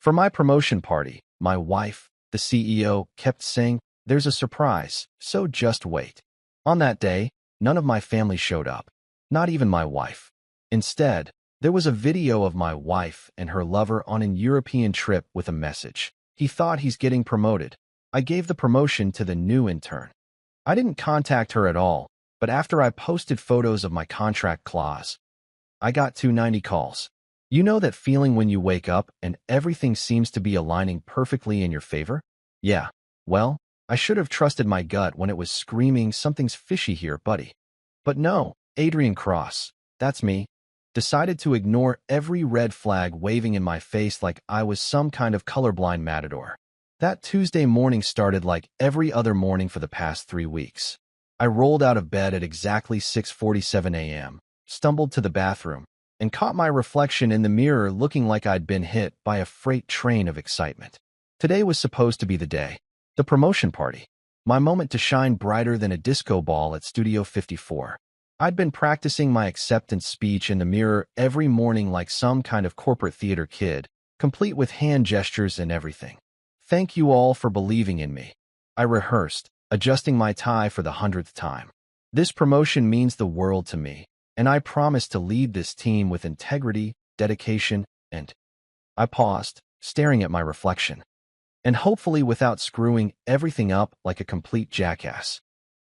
For my promotion party, my wife, the CEO, kept saying, "There's a surprise, so just wait." On that day, none of my family showed up, not even my wife. Instead, there was a video of my wife and her lover on an European trip with a message. He thought he's getting promoted. I gave the promotion to the new intern. I didn't contact her at all, but after I posted photos of my contract clause, I got 290 calls. You know that feeling when you wake up and everything seems to be aligning perfectly in your favor? Yeah, well, I should have trusted my gut when it was screaming something's fishy here, buddy. But no, Adrian Cross, that's me, decided to ignore every red flag waving in my face like I was some kind of colorblind matador. That Tuesday morning started like every other morning for the past 3 weeks. I rolled out of bed at exactly 6:47 a.m., stumbled to the bathroom, and caught my reflection in the mirror looking like I'd been hit by a freight train of excitement. Today was supposed to be the day. The promotion party. My moment to shine brighter than a disco ball at Studio 54. I'd been practicing my acceptance speech in the mirror every morning like some kind of corporate theater kid, complete with hand gestures and everything. Thank you all for believing in me. I rehearsed, adjusting my tie for the 100th time. This promotion means the world to me, and I promise to lead this team with integrity, dedication, and... I paused, staring at my reflection. And hopefully without screwing everything up like a complete jackass.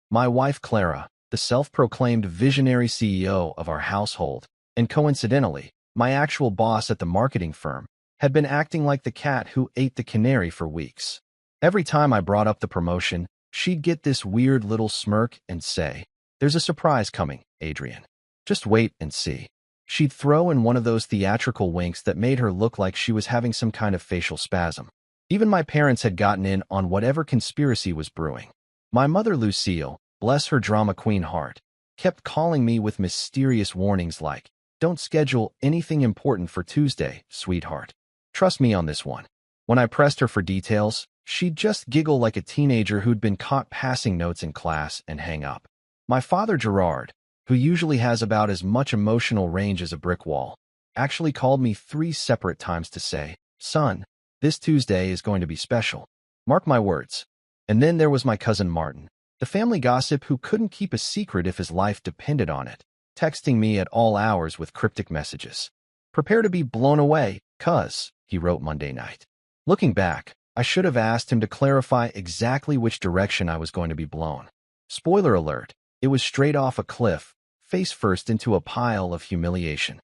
My wife Clara, the self-proclaimed visionary CEO of our household, and coincidentally, my actual boss at the marketing firm, had been acting like the cat who ate the canary for weeks. Every time I brought up the promotion, she'd get this weird little smirk and say, "There's a surprise coming, Adrian. Just wait and see." She'd throw in one of those theatrical winks that made her look like she was having some kind of facial spasm. Even my parents had gotten in on whatever conspiracy was brewing. My mother Lucille, bless her drama queen heart, kept calling me with mysterious warnings like, "Don't schedule anything important for Tuesday, sweetheart. Trust me on this one." When I pressed her for details, she'd just giggle like a teenager who'd been caught passing notes in class and hang up. My father Gerard, who usually has about as much emotional range as a brick wall, actually called me 3 separate times to say, "Son, this Tuesday is going to be special. Mark my words." And then there was my cousin Martin, the family gossip who couldn't keep a secret if his life depended on it, texting me at all hours with cryptic messages. "Prepare to be blown away, cuz," he wrote Monday night. Looking back, I should have asked him to clarify exactly which direction I was going to be blown. Spoiler alert, it was straight off a cliff, face first into a pile of humiliation.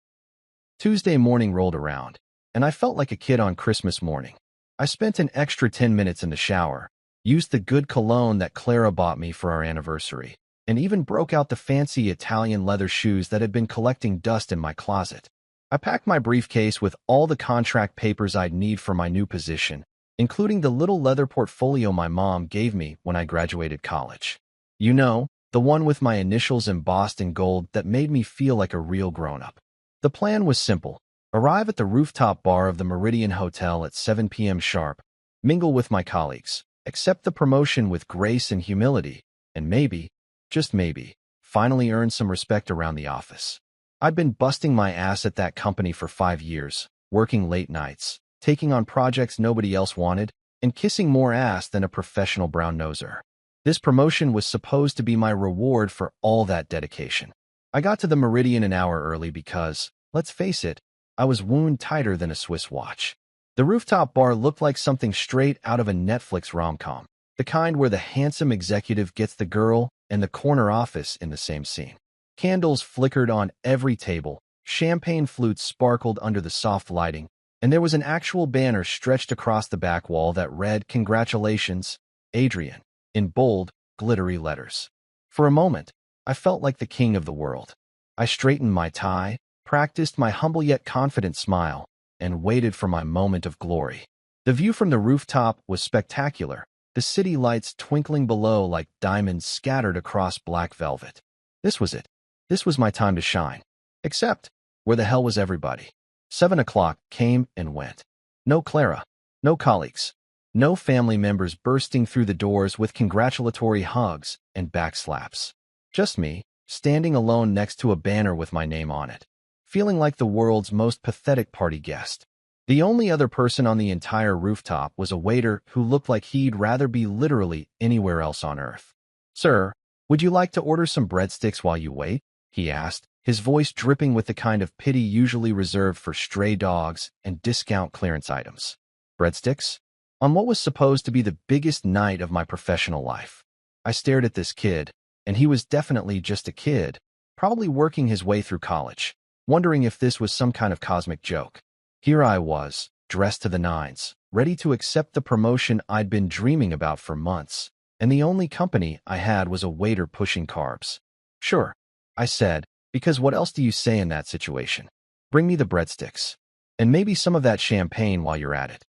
Tuesday morning rolled around, and I felt like a kid on Christmas morning. I spent an extra 10 minutes in the shower, used the good cologne that Clara bought me for our anniversary, and even broke out the fancy Italian leather shoes that had been collecting dust in my closet. I packed my briefcase with all the contract papers I'd need for my new position, including the little leather portfolio my mom gave me when I graduated college. You know, the one with my initials embossed in gold that made me feel like a real grown-up. The plan was simple. Arrive at the rooftop bar of the Meridian Hotel at 7 p.m. sharp, mingle with my colleagues, accept the promotion with grace and humility, and maybe, just maybe, finally earn some respect around the office. I'd been busting my ass at that company for 5 years, working late nights, taking on projects nobody else wanted, and kissing more ass than a professional brown-noser. This promotion was supposed to be my reward for all that dedication. I got to the Meridian an hour early because, let's face it, I was wound tighter than a Swiss watch. The rooftop bar looked like something straight out of a Netflix rom-com, the kind where the handsome executive gets the girl and the corner office in the same scene. Candles flickered on every table, champagne flutes sparkled under the soft lighting, and there was an actual banner stretched across the back wall that read, "Congratulations, Adrian," in bold, glittery letters. For a moment, I felt like the king of the world. I straightened my tie, practiced my humble yet confident smile, and waited for my moment of glory. The view from the rooftop was spectacular, the city lights twinkling below like diamonds scattered across black velvet. This was it. This was my time to shine. Except, where the hell was everybody? 7 o'clock came and went. No Clara, no colleagues, no family members bursting through the doors with congratulatory hugs and backslaps. Just me, standing alone next to a banner with my name on it, feeling like the world's most pathetic party guest. The only other person on the entire rooftop was a waiter who looked like he'd rather be literally anywhere else on earth. "Sir, would you like to order some breadsticks while you wait?" he asked, his voice dripping with the kind of pity usually reserved for stray dogs and discount clearance items. Breadsticks? On what was supposed to be the biggest night of my professional life. I stared at this kid, and he was definitely just a kid, probably working his way through college, wondering if this was some kind of cosmic joke. Here I was, dressed to the nines, ready to accept the promotion I'd been dreaming about for months, and the only company I had was a waiter pushing carbs. "Sure," I said, because what else do you say in that situation? "Bring me the breadsticks. And maybe some of that champagne while you're at it."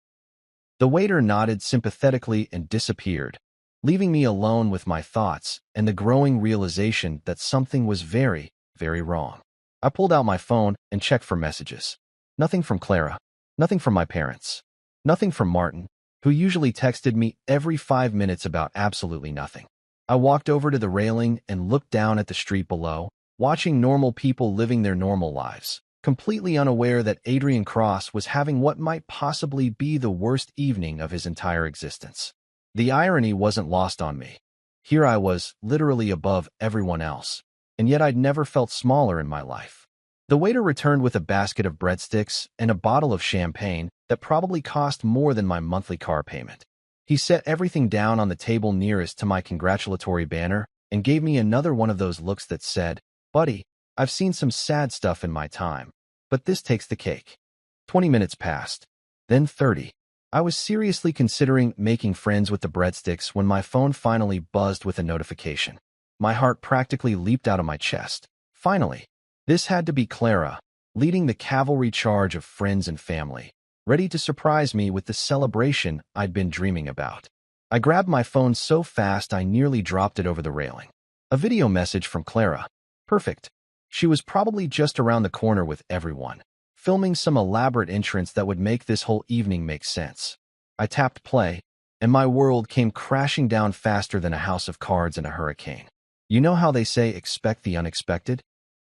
The waiter nodded sympathetically and disappeared, leaving me alone with my thoughts and the growing realization that something was very, very wrong. I pulled out my phone and checked for messages. Nothing from Clara. Nothing from my parents. Nothing from Martin, who usually texted me every 5 minutes about absolutely nothing. I walked over to the railing and looked down at the street below, watching normal people living their normal lives, completely unaware that Adrian Cross was having what might possibly be the worst evening of his entire existence. The irony wasn't lost on me. Here I was, literally above everyone else, and yet I'd never felt smaller in my life. The waiter returned with a basket of breadsticks and a bottle of champagne that probably cost more than my monthly car payment. He set everything down on the table nearest to my congratulatory banner and gave me another one of those looks that said, "Buddy, I've seen some sad stuff in my time, but this takes the cake." 20 minutes passed, then 30. I was seriously considering making friends with the breadsticks when my phone finally buzzed with a notification. My heart practically leaped out of my chest. Finally. This had to be Clara, leading the cavalry charge of friends and family, ready to surprise me with the celebration I'd been dreaming about. I grabbed my phone so fast I nearly dropped it over the railing. A video message from Clara. Perfect. She was probably just around the corner with everyone, filming some elaborate entrance that would make this whole evening make sense. I tapped play, and my world came crashing down faster than a house of cards in a hurricane. You know how they say expect the unexpected?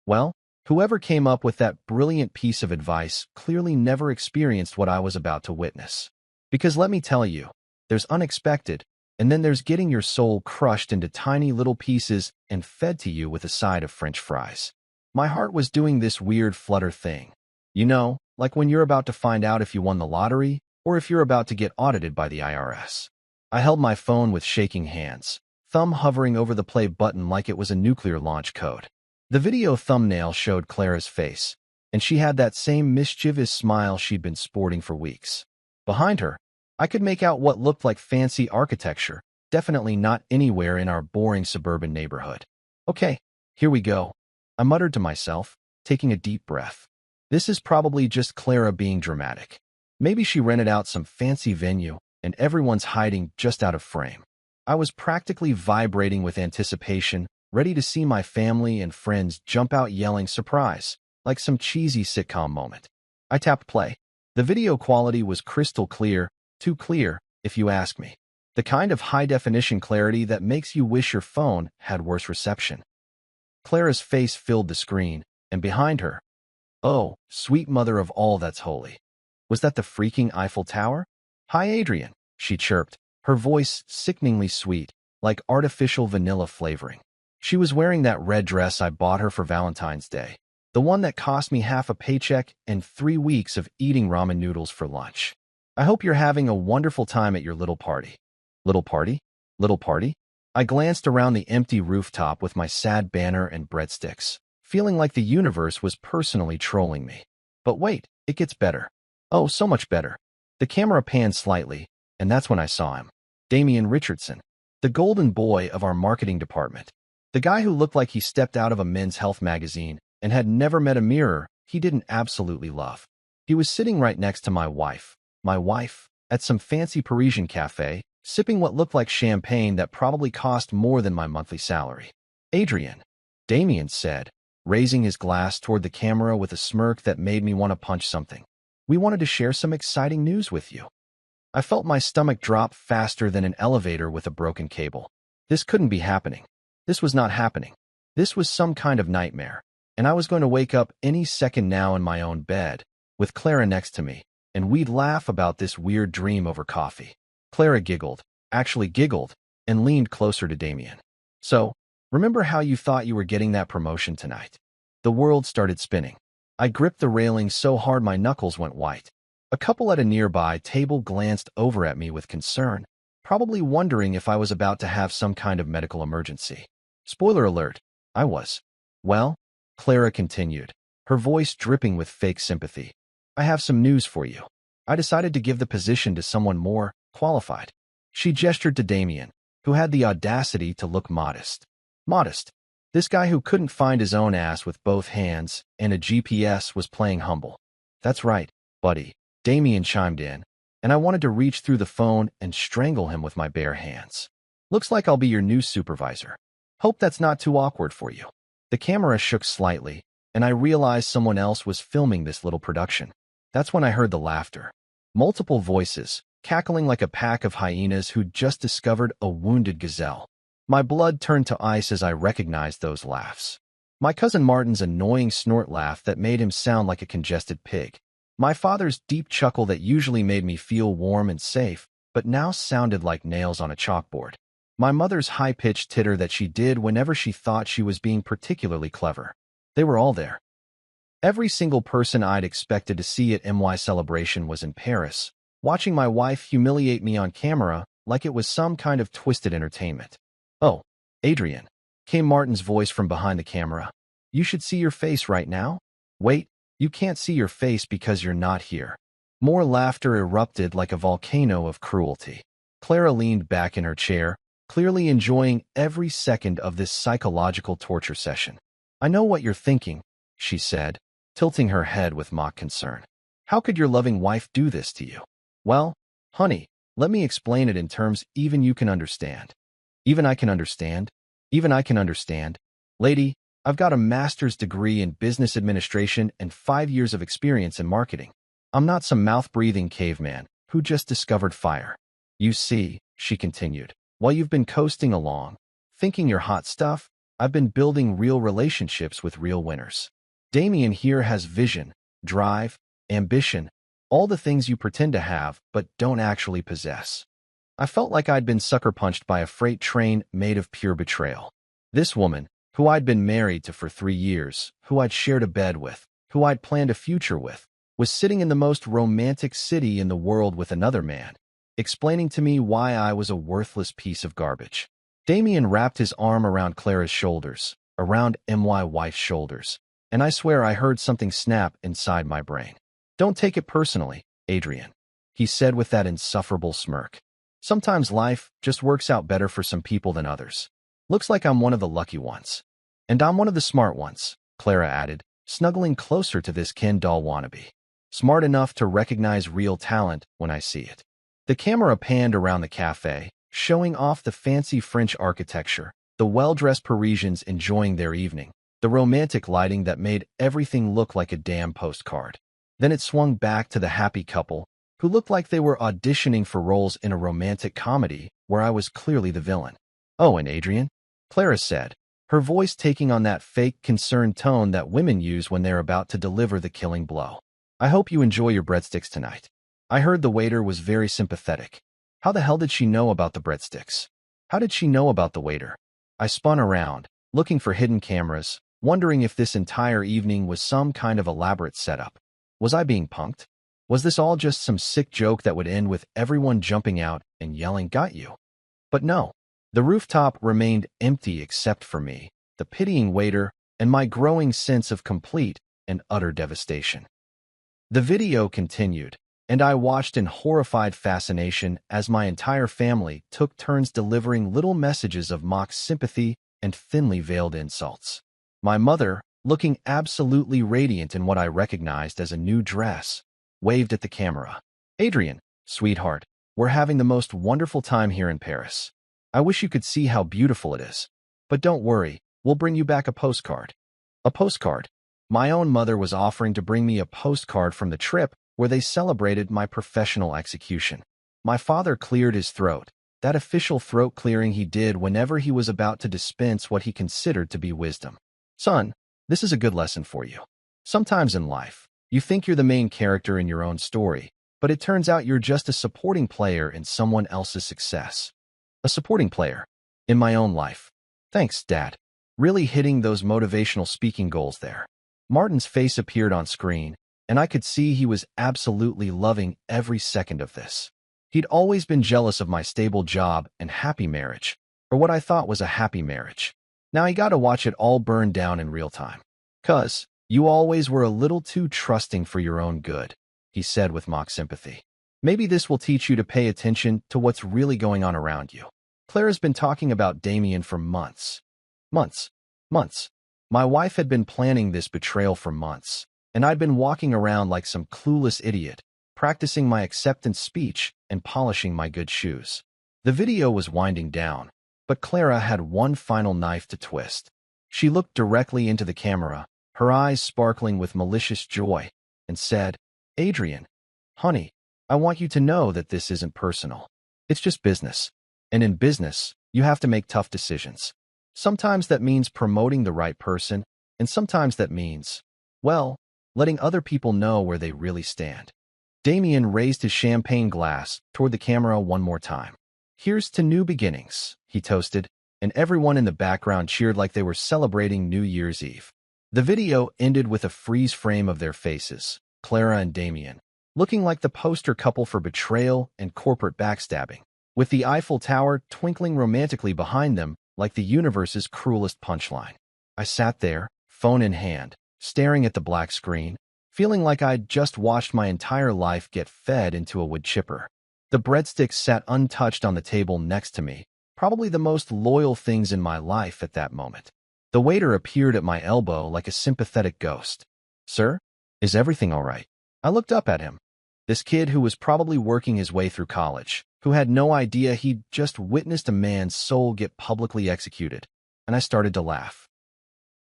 Well, whoever came up with that brilliant piece of advice clearly never experienced what I was about to witness. Because let me tell you, there's unexpected, and then there's getting your soul crushed into tiny little pieces and fed to you with a side of French fries. My heart was doing this weird flutter thing. You know, like when you're about to find out if you won the lottery or if you're about to get audited by the IRS. I held my phone with shaking hands, thumb hovering over the play button like it was a nuclear launch code. The video thumbnail showed Clara's face, and she had that same mischievous smile she'd been sporting for weeks. Behind her, I could make out what looked like fancy architecture, definitely not anywhere in our boring suburban neighborhood. "Okay, here we go," I muttered to myself, taking a deep breath. This is probably just Clara being dramatic. Maybe she rented out some fancy venue, and everyone's hiding just out of frame. I was practically vibrating with anticipation, ready to see my family and friends jump out yelling surprise, like some cheesy sitcom moment. I tapped play. The video quality was crystal clear, too clear, if you ask me. The kind of high-definition clarity that makes you wish your phone had worse reception. Clara's face filled the screen, and behind her, oh, sweet mother of all that's holy. Was that the freaking Eiffel Tower? "Hi, Adrian," she chirped, her voice sickeningly sweet, like artificial vanilla flavoring. She was wearing that red dress I bought her for Valentine's Day, the one that cost me half a paycheck and 3 weeks of eating ramen noodles for lunch. "I hope you're having a wonderful time at your little party." Little party? Little party? I glanced around the empty rooftop with my sad banner and breadsticks, feeling like the universe was personally trolling me. But wait, it gets better. Oh, so much better. The camera panned slightly, and that's when I saw him. Damian Richardson, the golden boy of our marketing department. The guy who looked like he stepped out of a men's health magazine and had never met a mirror he didn't absolutely love. He was sitting right next to my wife, at some fancy Parisian cafe, sipping what looked like champagne that probably cost more than my monthly salary. "Adrian," Damian said, raising his glass toward the camera with a smirk that made me want to punch something. "We wanted to share some exciting news with you." I felt my stomach drop faster than an elevator with a broken cable. This couldn't be happening. This was not happening. This was some kind of nightmare, and I was going to wake up any second now in my own bed, with Clara next to me, and we'd laugh about this weird dream over coffee. Clara actually giggled, and leaned closer to Damien. So, remember how you thought you were getting that promotion tonight? The world started spinning. I gripped the railing so hard my knuckles went white. A couple at a nearby table glanced over at me with concern, probably wondering if I was about to have some kind of medical emergency. Spoiler alert, I was. Well, Clara continued, her voice dripping with fake sympathy. I have some news for you. I decided to give the position to someone more qualified. She gestured to Damien, who had the audacity to look modest. Modest. This guy who couldn't find his own ass with both hands and a GPS was playing humble. That's right, buddy, Damien chimed in, and I wanted to reach through the phone and strangle him with my bare hands. Looks like I'll be your new supervisor. Hope that's not too awkward for you. The camera shook slightly, and I realized someone else was filming this little production. That's when I heard the laughter. Multiple voices, cackling like a pack of hyenas who'd just discovered a wounded gazelle. My blood turned to ice as I recognized those laughs. My cousin Martin's annoying snort laugh that made him sound like a congested pig. My father's deep chuckle that usually made me feel warm and safe, but now sounded like nails on a chalkboard. My mother's high-pitched titter that she did whenever she thought she was being particularly clever. They were all there. Every single person I'd expected to see at MY Celebration was in Paris, watching my wife humiliate me on camera like it was some kind of twisted entertainment. Oh, Adrian, came Martin's voice from behind the camera. You should see your face right now. Wait, you can't see your face because you're not here. More laughter erupted like a volcano of cruelty. Clara leaned back in her chair, clearly enjoying every second of this psychological torture session. I know what you're thinking, she said, tilting her head with mock concern. How could your loving wife do this to you? Well, honey, let me explain it in terms even you can understand. Even I can understand? Even I can understand. Lady, I've got a master's degree in business administration and 5 years of experience in marketing. I'm not some mouth-breathing caveman who just discovered fire. You see, she continued, while you've been coasting along, thinking you're hot stuff, I've been building real relationships with real winners. Damien here has vision, drive, ambition, all the things you pretend to have but don't actually possess. I felt like I'd been sucker-punched by a freight train made of pure betrayal. This woman, who I'd been married to for 3 years, who I'd shared a bed with, who I'd planned a future with, was sitting in the most romantic city in the world with another man, explaining to me why I was a worthless piece of garbage. Damien wrapped his arm around Clara's shoulders, around MY wife's shoulders, and I swear I heard something snap inside my brain. Don't take it personally, Adrian, he said with that insufferable smirk. Sometimes life just works out better for some people than others. Looks like I'm one of the lucky ones. And I'm one of the smart ones, Clara added, snuggling closer to this Ken doll wannabe. Smart enough to recognize real talent when I see it. The camera panned around the cafe, showing off the fancy French architecture, the well-dressed Parisians enjoying their evening, the romantic lighting that made everything look like a damn postcard. Then it swung back to the happy couple, who looked like they were auditioning for roles in a romantic comedy where I was clearly the villain. Oh, and Adrian? Clara said, her voice taking on that fake, concerned tone that women use when they're about to deliver the killing blow. I hope you enjoy your breadsticks tonight. I heard the waiter was very sympathetic. How the hell did she know about the breadsticks? How did she know about the waiter? I spun around, looking for hidden cameras, wondering if this entire evening was some kind of elaborate setup. Was I being punked? Was this all just some sick joke that would end with everyone jumping out and yelling, "Got you"? But no. The rooftop remained empty except for me, the pitying waiter, and my growing sense of complete and utter devastation. The video continued, and I watched in horrified fascination as my entire family took turns delivering little messages of mock sympathy and thinly veiled insults. My mother, looking absolutely radiant in what I recognized as a new dress, waved at the camera. Adrian, sweetheart, we're having the most wonderful time here in Paris. I wish you could see how beautiful it is. But don't worry, we'll bring you back a postcard. A postcard? My own mother was offering to bring me a postcard from the trip where they celebrated my professional execution. My father cleared his throat, that official throat clearing he did whenever he was about to dispense what he considered to be wisdom. Son, this is a good lesson for you. Sometimes in life, you think you're the main character in your own story, but it turns out you're just a supporting player in someone else's success. A supporting player. In my own life. Thanks, Dad. Really hitting those motivational speaking goals there. Martin's face appeared on screen, and I could see he was absolutely loving every second of this. He'd always been jealous of my stable job and happy marriage, or what I thought was a happy marriage. Now he got to watch it all burn down in real time. "'Cause you always were a little too trusting for your own good," he said with mock sympathy. "Maybe this will teach you to pay attention to what's really going on around you." Clara's been talking about Damien for months. Months. My wife had been planning this betrayal for months, and I'd been walking around like some clueless idiot, practicing my acceptance speech and polishing my good shoes. The video was winding down, but Clara had one final knife to twist. She looked directly into the camera, her eyes sparkling with malicious joy, and said, "Adrian, honey, I want you to know that this isn't personal. It's just business. And in business, you have to make tough decisions. Sometimes that means promoting the right person, and sometimes that means, well, letting other people know where they really stand." Damien raised his champagne glass toward the camera one more time. "Here's to new beginnings," he toasted, and everyone in the background cheered like they were celebrating New Year's Eve. The video ended with a freeze frame of their faces, Clara and Damien, looking like the poster couple for betrayal and corporate backstabbing, with the Eiffel Tower twinkling romantically behind them like the universe's cruelest punchline. I sat there, phone in hand, staring at the black screen, feeling like I'd just watched my entire life get fed into a wood chipper. The breadsticks sat untouched on the table next to me, probably the most loyal things in my life at that moment. The waiter appeared at my elbow like a sympathetic ghost. "Sir, is everything all right?" I looked up at him. This kid who was probably working his way through college, who had no idea he'd just witnessed a man's soul get publicly executed, and I started to laugh.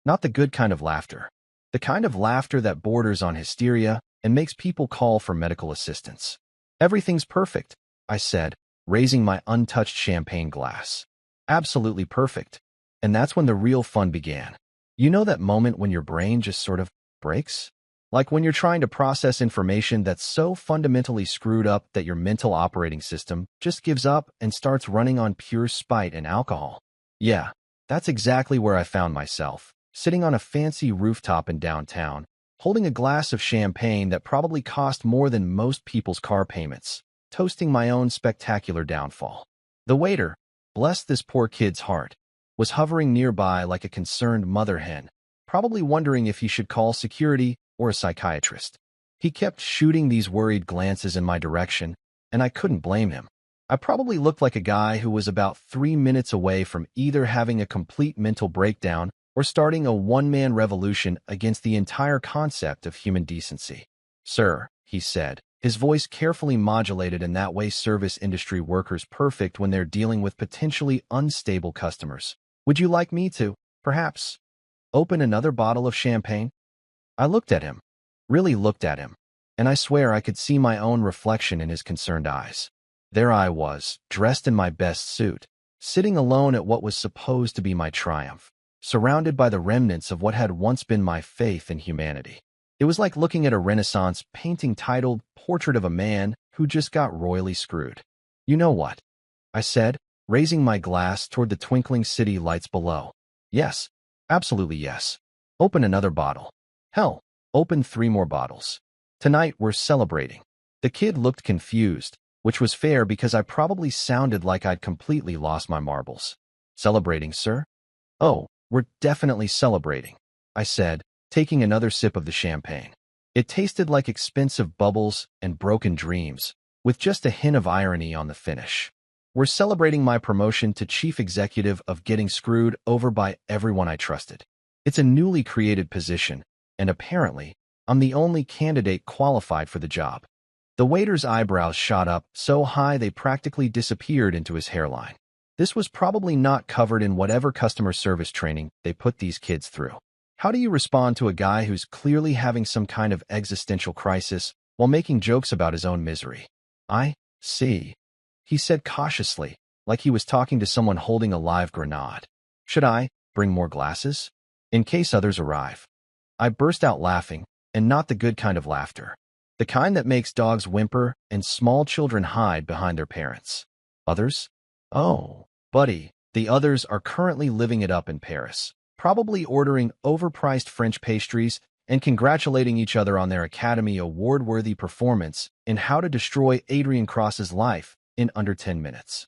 Not the good kind of laughter. The kind of laughter that borders on hysteria and makes people call for medical assistance. "Everything's perfect," I said, raising my untouched champagne glass. "Absolutely perfect." And that's when the real fun began. You know that moment when your brain just sort of breaks? Like when you're trying to process information that's so fundamentally screwed up that your mental operating system just gives up and starts running on pure spite and alcohol. Yeah, that's exactly where I found myself, sitting on a fancy rooftop in downtown, holding a glass of champagne that probably cost more than most people's car payments, toasting my own spectacular downfall. The waiter, bless this poor kid's heart, was hovering nearby like a concerned mother hen, probably wondering if he should call security or a psychiatrist. He kept shooting these worried glances in my direction, and I couldn't blame him. I probably looked like a guy who was about 3 minutes away from either having a complete mental breakdown or starting a one-man revolution against the entire concept of human decency. "Sir," he said, his voice carefully modulated in that way service industry workers perfect when they're dealing with potentially unstable customers. "Would you like me to, perhaps, open another bottle of champagne?" I looked at him, really looked at him, and I swear I could see my own reflection in his concerned eyes. There I was, dressed in my best suit, sitting alone at what was supposed to be my triumph, surrounded by the remnants of what had once been my faith in humanity. It was like looking at a Renaissance painting titled Portrait of a Man Who Just Got Royally Screwed. "You know what?" I said, raising my glass toward the twinkling city lights below. "Yes, absolutely yes. Open another bottle. Hell, open 3 more bottles. Tonight we're celebrating." The kid looked confused, which was fair because I probably sounded like I'd completely lost my marbles. "Celebrating, sir?" "Oh, we're definitely celebrating," I said, taking another sip of the champagne. It tasted like expensive bubbles and broken dreams, with just a hint of irony on the finish. "We're celebrating my promotion to chief executive of getting screwed over by everyone I trusted. It's a newly created position, and apparently, I'm the only candidate qualified for the job." The waiter's eyebrows shot up so high they practically disappeared into his hairline. This was probably not covered in whatever customer service training they put these kids through. How do you respond to a guy who's clearly having some kind of existential crisis while making jokes about his own misery? "I see," he said cautiously, like he was talking to someone holding a live grenade. "Should I bring more glasses? In case others arrive?" I burst out laughing, and not the good kind of laughter. The kind that makes dogs whimper and small children hide behind their parents. Others? Oh, buddy, the others are currently living it up in Paris, probably ordering overpriced French pastries and congratulating each other on their Academy Award-worthy performance in How to Destroy Adrian Cross's Life in Under 10 Minutes.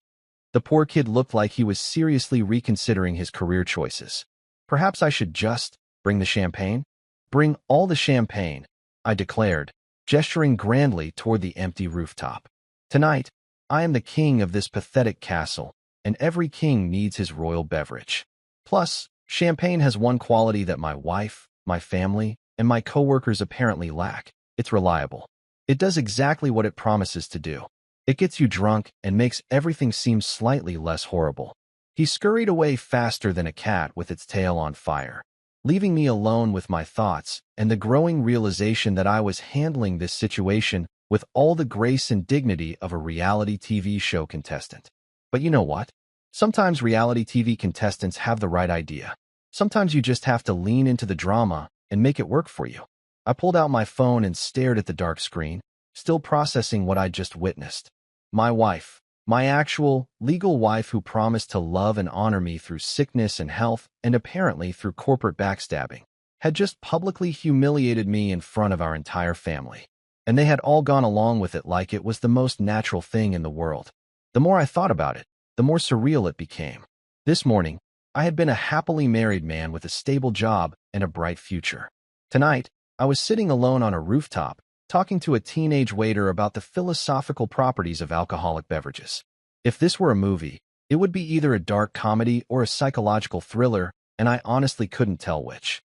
The poor kid looked like he was seriously reconsidering his career choices. Perhaps I should just bring the champagne? Bring all the champagne, I declared, gesturing grandly toward the empty rooftop. Tonight, I am the king of this pathetic castle, and every king needs his royal beverage. Plus, champagne has one quality that my wife, my family, and my coworkers apparently lack. It's reliable. It does exactly what it promises to do. It gets you drunk and makes everything seem slightly less horrible. He scurried away faster than a cat with its tail on fire, leaving me alone with my thoughts and the growing realization that I was handling this situation with all the grace and dignity of a reality TV show contestant. But you know what? Sometimes reality TV contestants have the right idea. Sometimes you just have to lean into the drama and make it work for you. I pulled out my phone and stared at the dark screen, still processing what I'd just witnessed. My wife, my actual, legal wife who promised to love and honor me through sickness and health and apparently through corporate backstabbing, had just publicly humiliated me in front of our entire family. And they had all gone along with it like it was the most natural thing in the world. The more I thought about it, the more surreal it became. This morning, I had been a happily married man with a stable job and a bright future. Tonight, I was sitting alone on a rooftop, talking to a teenage waiter about the philosophical properties of alcoholic beverages. If this were a movie, it would be either a dark comedy or a psychological thriller, and I honestly couldn't tell which.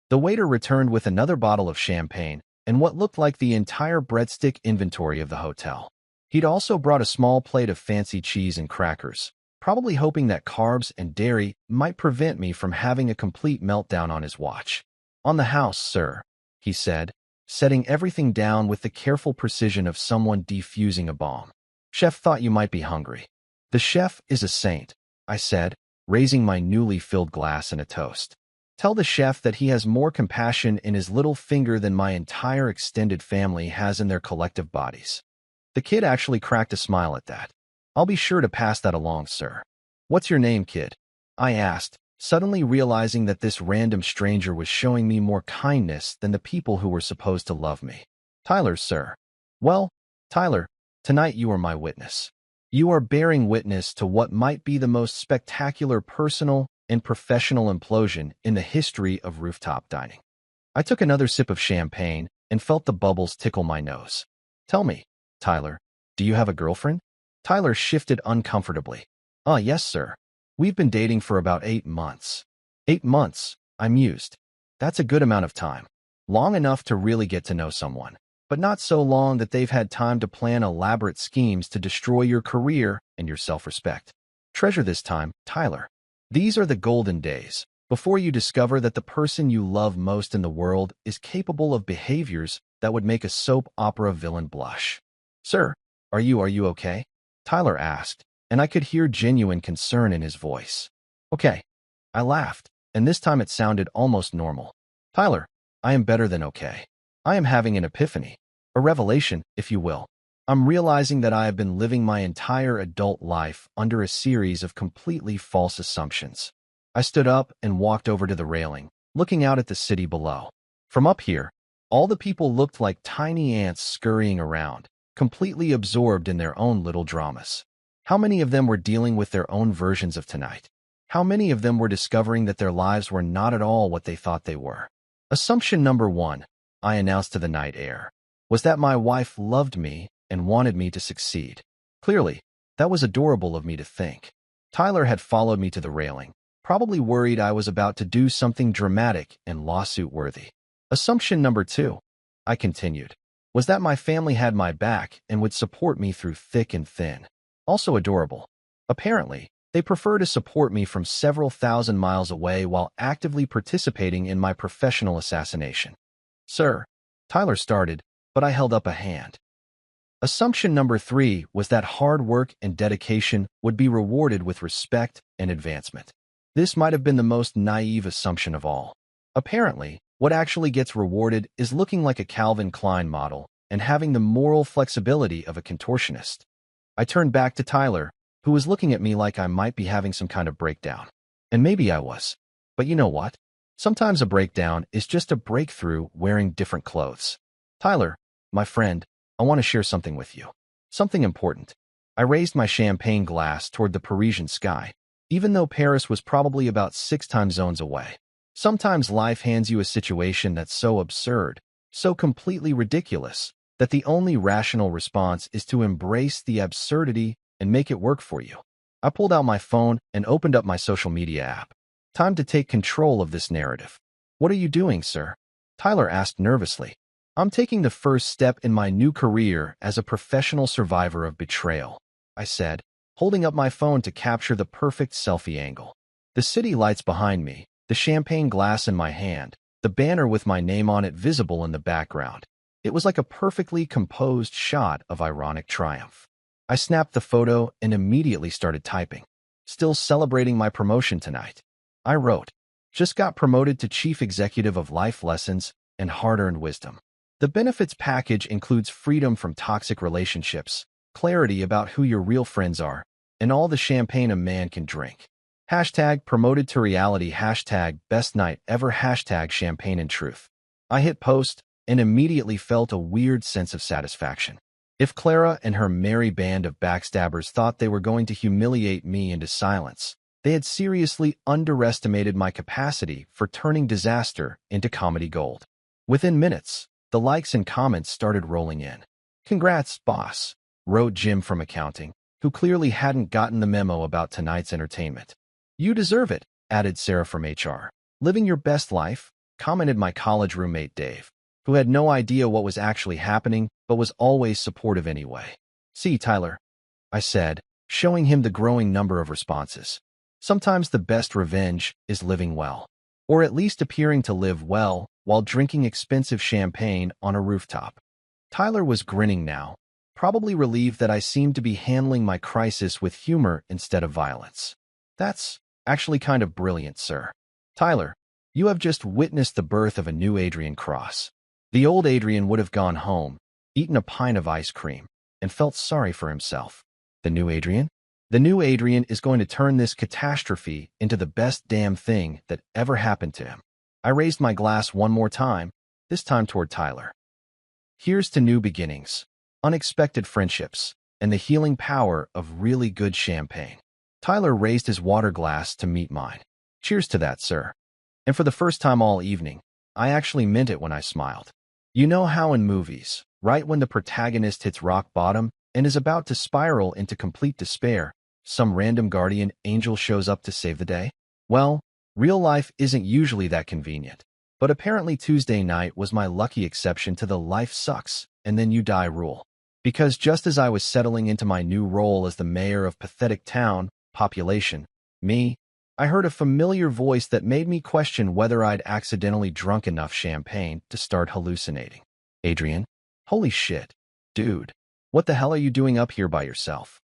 The waiter returned with another bottle of champagne and what looked like the entire breadstick inventory of the hotel. He'd also brought a small plate of fancy cheese and crackers, probably hoping that carbs and dairy might prevent me from having a complete meltdown on his watch. "On the house, sir," he said, setting everything down with the careful precision of someone defusing a bomb. "Chef thought you might be hungry." "The chef is a saint," I said, raising my newly filled glass and a toast. "Tell the chef that he has more compassion in his little finger than my entire extended family has in their collective bodies." The kid actually cracked a smile at that. "I'll be sure to pass that along, sir." "What's your name, kid?" I asked, suddenly realizing that this random stranger was showing me more kindness than the people who were supposed to love me. "Tyler, sir." "Well, Tyler, tonight you are my witness. You are bearing witness to what might be the most spectacular personal and professional implosion in the history of rooftop dining." I took another sip of champagne and felt the bubbles tickle my nose. "Tell me, Tyler, do you have a girlfriend?" Tyler shifted uncomfortably. Yes, sir. We've been dating for about 8 months." 8 months, I mused. That's a good amount of time. Long enough to really get to know someone, but not so long that they've had time to plan elaborate schemes to destroy your career and your self-respect. Treasure this time, Tyler. These are the golden days, before you discover that the person you love most in the world is capable of behaviors that would make a soap opera villain blush. "Sir, are you okay?" Tyler asked, and I could hear genuine concern in his voice. "Okay." I laughed, and this time it sounded almost normal. "Tyler, I am better than okay. I am having an epiphany, a revelation, if you will. I'm realizing that I have been living my entire adult life under a series of completely false assumptions." I stood up and walked over to the railing, looking out at the city below. From up here, all the people looked like tiny ants scurrying around, completely absorbed in their own little dramas. How many of them were dealing with their own versions of tonight? How many of them were discovering that their lives were not at all what they thought they were? Assumption number 1, I announced to the night air, was that my wife loved me and wanted me to succeed. Clearly, that was adorable of me to think. Tyler had followed me to the railing, probably worried I was about to do something dramatic and lawsuit-worthy. Assumption number 2, I continued, was that my family had my back and would support me through thick and thin. Also adorable. Apparently, they prefer to support me from several thousand miles away while actively participating in my professional assassination. "Sir," Tyler started, but I held up a hand. Assumption number 3 was that hard work and dedication would be rewarded with respect and advancement. This might have been the most naive assumption of all. Apparently, what actually gets rewarded is looking like a Calvin Klein model and having the moral flexibility of a contortionist. I turned back to Tyler, who was looking at me like I might be having some kind of breakdown. And maybe I was. But you know what? Sometimes a breakdown is just a breakthrough wearing different clothes. Tyler, my friend, I want to share something with you. Something important. I raised my champagne glass toward the Parisian sky, even though Paris was probably about 6 time zones away. Sometimes life hands you a situation that's so absurd, so completely ridiculous, that the only rational response is to embrace the absurdity and make it work for you. I pulled out my phone and opened up my social media app. Time to take control of this narrative. What are you doing, sir? Tyler asked nervously. I'm taking the first step in my new career as a professional survivor of betrayal, I said, holding up my phone to capture the perfect selfie angle. The city lights behind me, the champagne glass in my hand, the banner with my name on it visible in the background. It was like a perfectly composed shot of ironic triumph. I snapped the photo and immediately started typing. Still celebrating my promotion tonight. I wrote, just got promoted to chief executive of life lessons and hard-earned wisdom. The benefits package includes freedom from toxic relationships, clarity about who your real friends are, and all the champagne a man can drink. Hashtag promoted to reality, hashtag best night ever, hashtag champagne and truth. I hit post and immediately felt a weird sense of satisfaction. If Clara and her merry band of backstabbers thought they were going to humiliate me into silence, they had seriously underestimated my capacity for turning disaster into comedy gold. Within minutes, the likes and comments started rolling in. Congrats, boss, wrote Jim from accounting, who clearly hadn't gotten the memo about tonight's entertainment. You deserve it, added Sarah from HR. Living your best life, commented my college roommate Dave, who had no idea what was actually happening but was always supportive anyway. See, Tyler, I said, showing him the growing number of responses. Sometimes the best revenge is living well, or at least appearing to live well while drinking expensive champagne on a rooftop. Tyler was grinning now, probably relieved that I seemed to be handling my crisis with humor instead of violence. That's actually kind of brilliant, sir. Tyler, you have just witnessed the birth of a new Adrian Cross. The old Adrian would have gone home, eaten a pint of ice cream, and felt sorry for himself. The new Adrian? The new Adrian is going to turn this catastrophe into the best damn thing that ever happened to him. I raised my glass one more time, this time toward Tyler. Here's to new beginnings, unexpected friendships, and the healing power of really good champagne. Tyler raised his water glass to meet mine. Cheers to that, sir. And for the first time all evening, I actually meant it when I smiled. You know how in movies, right when the protagonist hits rock bottom and is about to spiral into complete despair, some random guardian angel shows up to save the day? Well, real life isn't usually that convenient. But apparently Tuesday night was my lucky exception to the life sucks and then you die rule. Because just as I was settling into my new role as the mayor of pathetic town, population, me, I heard a familiar voice that made me question whether I'd accidentally drunk enough champagne to start hallucinating. Adrian? Holy shit. Dude, what the hell are you doing up here by yourself?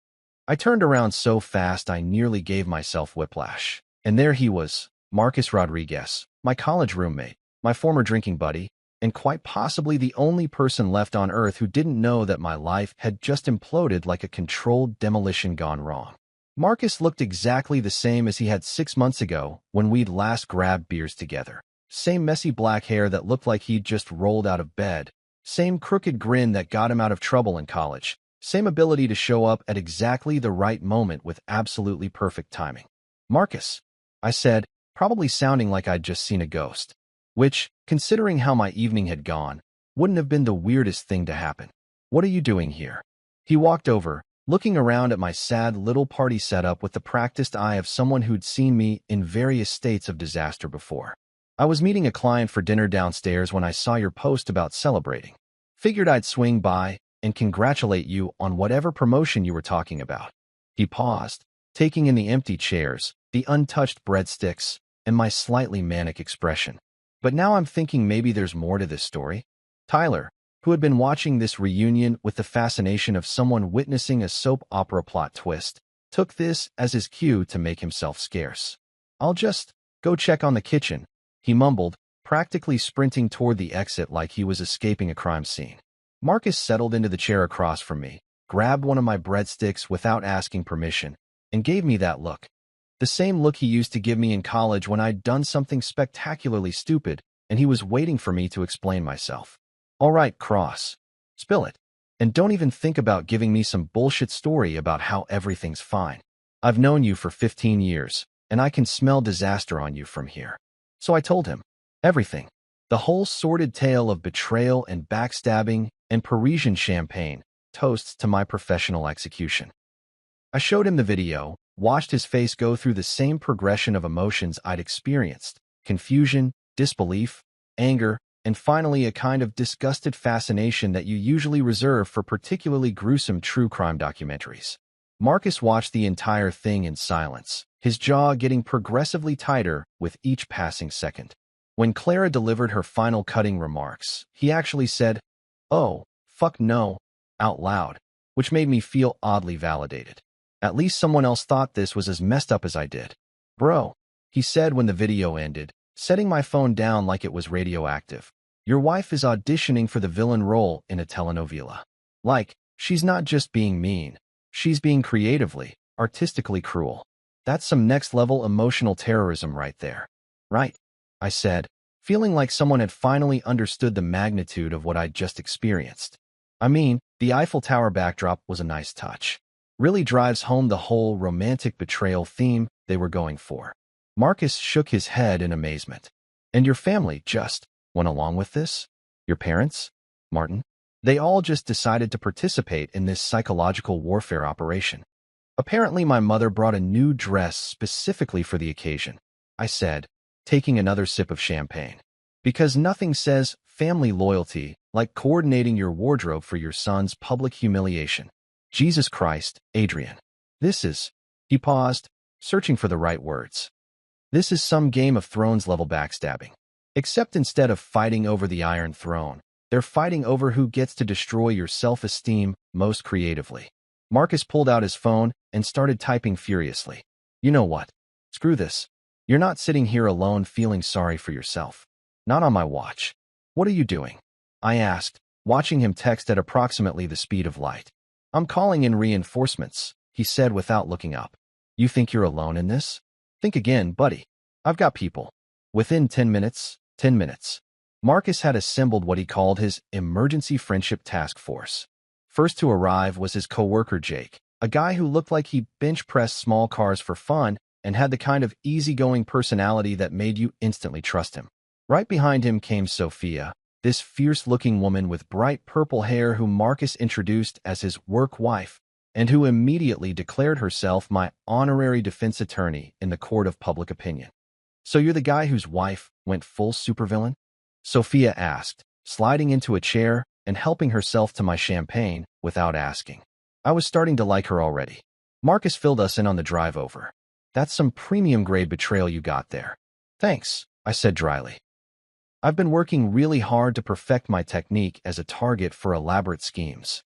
I turned around so fast I nearly gave myself whiplash. And there he was, Marcus Rodriguez, my college roommate, my former drinking buddy, and quite possibly the only person left on Earth who didn't know that my life had just imploded like a controlled demolition gone wrong. Marcus looked exactly the same as he had 6 months ago when we'd last grabbed beers together. Same messy black hair that looked like he'd just rolled out of bed. Same crooked grin that got him out of trouble in college. Same ability to show up at exactly the right moment with absolutely perfect timing. Marcus, I said, probably sounding like I'd just seen a ghost. Which, considering how my evening had gone, wouldn't have been the weirdest thing to happen. What are you doing here? He walked over, looking around at my sad little party setup with the practiced eye of someone who'd seen me in various states of disaster before. I was meeting a client for dinner downstairs when I saw your post about celebrating. Figured I'd swing by and congratulate you on whatever promotion you were talking about. He paused, taking in the empty chairs, the untouched breadsticks, and my slightly manic expression. But now I'm thinking maybe there's more to this story. Tyler, who had been watching this reunion with the fascination of someone witnessing a soap opera plot twist, took this as his cue to make himself scarce. I'll just go check on the kitchen, he mumbled, practically sprinting toward the exit like he was escaping a crime scene. Marcus settled into the chair across from me, grabbed one of my breadsticks without asking permission, and gave me that look. The same look he used to give me in college when I'd done something spectacularly stupid, and he was waiting for me to explain myself. All right, Cross. Spill it. And don't even think about giving me some bullshit story about how everything's fine. I've known you for 15 years, and I can smell disaster on you from here. So I told him. Everything. The whole sordid tale of betrayal and backstabbing and Parisian champagne, toasts to my professional execution. I showed him the video, watched his face go through the same progression of emotions I'd experienced: confusion, disbelief, anger, and finally a kind of disgusted fascination that you usually reserve for particularly gruesome true crime documentaries. Marcus watched the entire thing in silence, his jaw getting progressively tighter with each passing second. When Clara delivered her final cutting remarks, he actually said, "Oh, fuck no," out loud, which made me feel oddly validated. At least someone else thought this was as messed up as I did. "Bro," he said when the video ended, setting my phone down like it was radioactive. "Your wife is auditioning for the villain role in a telenovela. Like, she's not just being mean. She's being creatively, artistically cruel. That's some next-level emotional terrorism right there." "Right," I said, feeling like someone had finally understood the magnitude of what I'd just experienced. I mean, the Eiffel Tower backdrop was a nice touch. Really drives home the whole romantic betrayal theme they were going for. Marcus shook his head in amazement. "And your family just went along with this? Your parents, Martin? They all just decided to participate in this psychological warfare operation." "Apparently my mother brought a new dress specifically for the occasion," I said, taking another sip of champagne. "Because nothing says family loyalty like coordinating your wardrobe for your son's public humiliation. Jesus Christ, Adrian. This is..." He paused, searching for the right words. "This is some Game of Thrones level backstabbing. Except instead of fighting over the Iron Throne, they're fighting over who gets to destroy your self-esteem most creatively." Marcus pulled out his phone and started typing furiously. "You know what? Screw this. You're not sitting here alone feeling sorry for yourself. Not on my watch." "What are you doing?" I asked, watching him text at approximately the speed of light. "I'm calling in reinforcements," he said without looking up. "You think you're alone in this? Think again, buddy. I've got people." Within 10 minutes, 10 minutes. Marcus had assembled what he called his emergency friendship task force. First to arrive was his coworker Jake, a guy who looked like he bench-pressed small cars for fun and had the kind of easygoing personality that made you instantly trust him. Right behind him came Sophia, this fierce-looking woman with bright purple hair who Marcus introduced as his work wife, and who immediately declared herself my honorary defense attorney in the court of public opinion. "So you're the guy whose wife went full supervillain?" Sophia asked, sliding into a chair and helping herself to my champagne without asking. I was starting to like her already. Marcus filled us in on the drive over. "That's some premium-grade betrayal you got there." "Thanks," I said dryly. "I've been working really hard to perfect my technique as a target for elaborate schemes."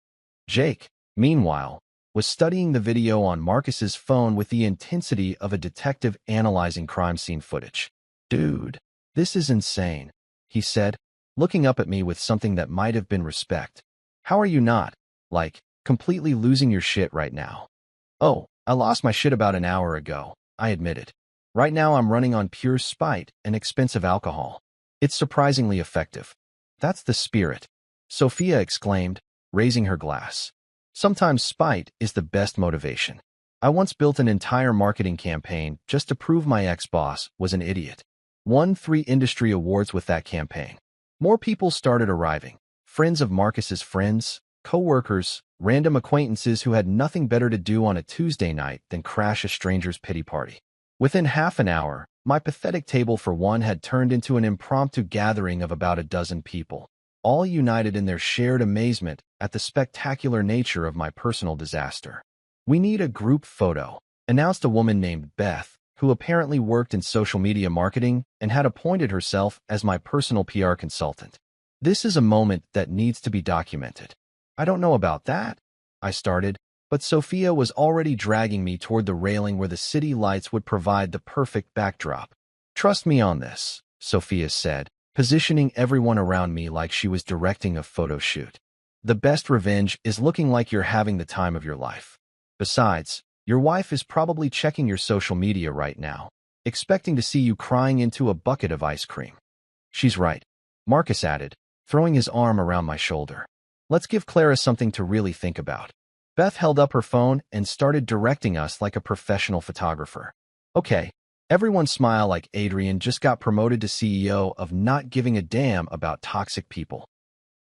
Jake, meanwhile, was studying the video on Marcus's phone with the intensity of a detective analyzing crime scene footage. "Dude, this is insane," he said, looking up at me with something that might have been respect. "How are you not, like, completely losing your shit right now?" "Oh, I lost my shit about an hour ago," I admitted. "Right now I'm running on pure spite and expensive alcohol. It's surprisingly effective." "That's the spirit," Sophia exclaimed, raising her glass. "Sometimes spite is the best motivation. I once built an entire marketing campaign just to prove my ex-boss was an idiot. Won 3 industry awards with that campaign. More people started arriving. Friends of Marcus's friends, co-workers, random acquaintances who had nothing better to do on a Tuesday night than crash a stranger's pity party. Within half an hour, my pathetic table for one had turned into an impromptu gathering of about a dozen people, all united in their shared amazement at the spectacular nature of my personal disaster. "We need a group photo," announced a woman named Beth, who apparently worked in social media marketing and had appointed herself as my personal PR consultant. "This is a moment that needs to be documented." "I don't know about that," I started, but Sophia was already dragging me toward the railing where the city lights would provide the perfect backdrop. "Trust me on this," Sophia said, positioning everyone around me like she was directing a photo shoot. The best revenge is looking like you're having the time of your life. Besides, your wife is probably checking your social media right now, expecting to see you crying into a bucket of ice cream. She's right, Marcus added, throwing his arm around my shoulder. Let's give Clara something to really think about. Beth held up her phone and started directing us like a professional photographer. Okay, everyone smile like Adrian just got promoted to CEO of not giving a damn about toxic people.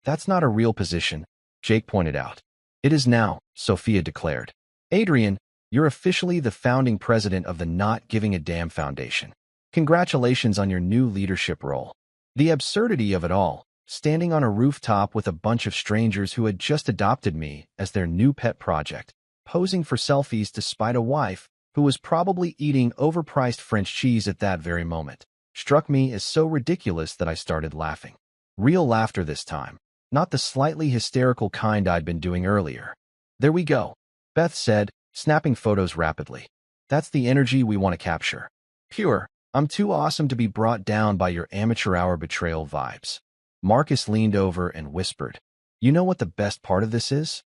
That's not a real position, Jake pointed out. It is now, Sophia declared. Adrian, you're officially the founding president of the Not Giving a Damn Foundation. Congratulations on your new leadership role. The absurdity of it all, standing on a rooftop with a bunch of strangers who had just adopted me as their new pet project, posing for selfies despite a wife who was probably eating overpriced French cheese at that very moment, struck me as so ridiculous that I started laughing. Real laughter this time, not the slightly hysterical kind I'd been doing earlier. There we go, Beth said, snapping photos rapidly. That's the energy we want to capture. Pure, I'm too awesome to be brought down by your amateur hour betrayal vibes. Marcus leaned over and whispered, You know what the best part of this is?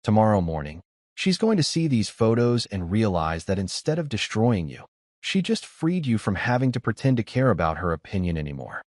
Tomorrow morning, she's going to see these photos and realize that instead of destroying you, she just freed you from having to pretend to care about her opinion anymore.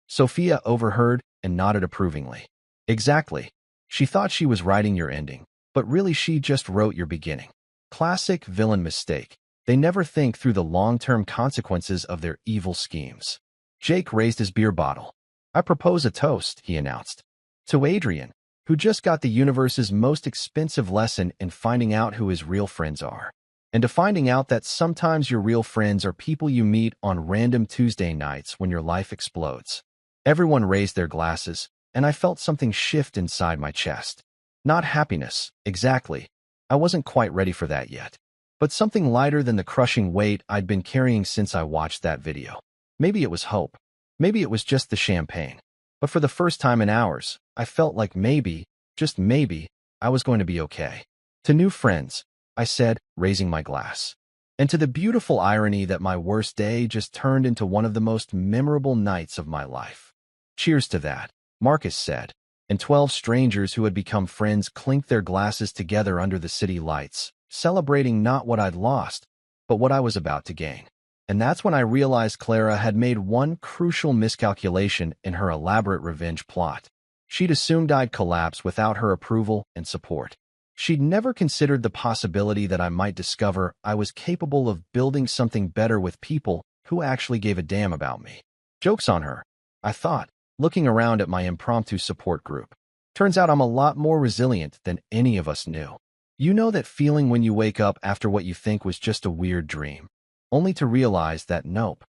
Sophia overheard and nodded approvingly. Exactly. She thought she was writing your ending, but really she just wrote your beginning. Classic villain mistake. They never think through the long-term consequences of their evil schemes. Jake raised his beer bottle. I propose a toast, he announced. To Adrian, who just got the universe's most expensive lesson in finding out who his real friends are. And to finding out that sometimes your real friends are people you meet on random Tuesday nights when your life explodes. Everyone raised their glasses, and I felt something shift inside my chest. Not happiness, exactly. I wasn't quite ready for that yet. But something lighter than the crushing weight I'd been carrying since I watched that video. Maybe it was hope. Maybe it was just the champagne. But for the first time in hours, I felt like maybe, just maybe, I was going to be okay. To new friends, I said, raising my glass. And to the beautiful irony that my worst day just turned into one of the most memorable nights of my life. Cheers to that, Marcus said, and 12 strangers who had become friends clinked their glasses together under the city lights, celebrating not what I'd lost, but what I was about to gain. And that's when I realized Clara had made one crucial miscalculation in her elaborate revenge plot. She'd assumed I'd collapse without her approval and support. She'd never considered the possibility that I might discover I was capable of building something better with people who actually gave a damn about me. Joke's on her, I thought, looking around at my impromptu support group. Turns out I'm a lot more resilient than any of us knew. You know that feeling when you wake up after what you think was just a weird dream, only to realize that nope.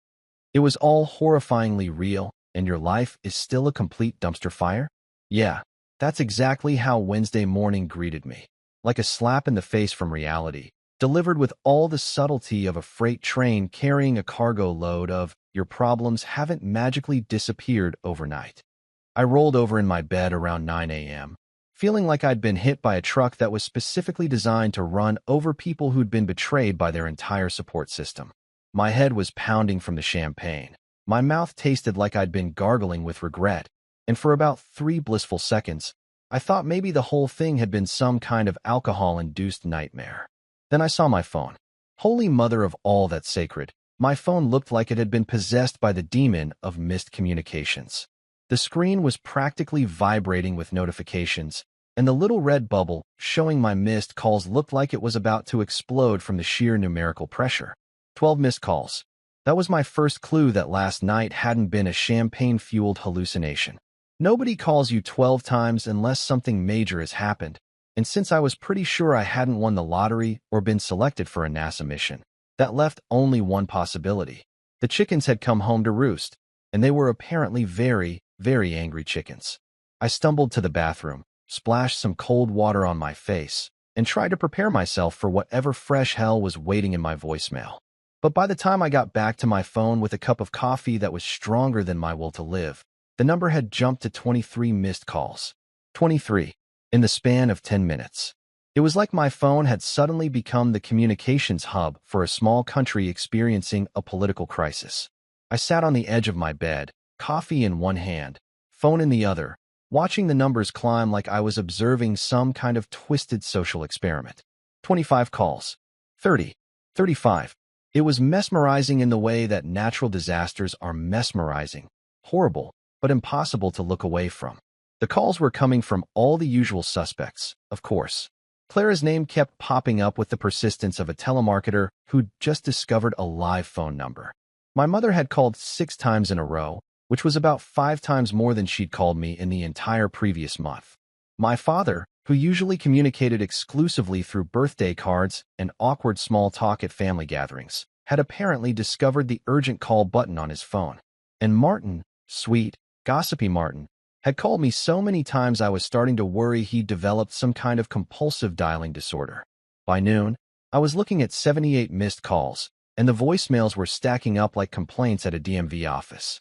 It was all horrifyingly real, and your life is still a complete dumpster fire? Yeah, that's exactly how Wednesday morning greeted me. Like a slap in the face from reality, delivered with all the subtlety of a freight train carrying a cargo load of your problems haven't magically disappeared overnight. I rolled over in my bed around 9 a.m., feeling like I'd been hit by a truck that was specifically designed to run over people who'd been betrayed by their entire support system. My head was pounding from the champagne. My mouth tasted like I'd been gargling with regret, and for about 3 blissful seconds, I thought maybe the whole thing had been some kind of alcohol-induced nightmare. Then I saw my phone. Holy mother of all that's sacred, my phone looked like it had been possessed by the demon of missed communications. The screen was practically vibrating with notifications, and the little red bubble showing my missed calls looked like it was about to explode from the sheer numerical pressure. 12 missed calls. That was my first clue that last night hadn't been a champagne-fueled hallucination. Nobody calls you 12 times unless something major has happened, and since I was pretty sure I hadn't won the lottery or been selected for a NASA mission, that left only one possibility. The chickens had come home to roost, and they were apparently very, very angry chickens. I stumbled to the bathroom, splashed some cold water on my face, and tried to prepare myself for whatever fresh hell was waiting in my voicemail. But by the time I got back to my phone with a cup of coffee that was stronger than my will to live, the number had jumped to 23 missed calls. 23, in the span of 10 minutes. It was like my phone had suddenly become the communications hub for a small country experiencing a political crisis. I sat on the edge of my bed, coffee in one hand, phone in the other, watching the numbers climb like I was observing some kind of twisted social experiment. 25 calls. 30. 35. It was mesmerizing in the way that natural disasters are mesmerizing, horrible, but impossible to look away from. The calls were coming from all the usual suspects, of course. Clara's name kept popping up with the persistence of a telemarketer who'd just discovered a live phone number. My mother had called 6 times in a row, which was about 5 times more than she'd called me in the entire previous month. My father, who usually communicated exclusively through birthday cards and awkward small talk at family gatherings, had apparently discovered the urgent call button on his phone. And Martin, sweet, gossipy Martin, had called me so many times I was starting to worry he'd developed some kind of compulsive dialing disorder. By noon, I was looking at 78 missed calls, and the voicemails were stacking up like complaints at a DMV office.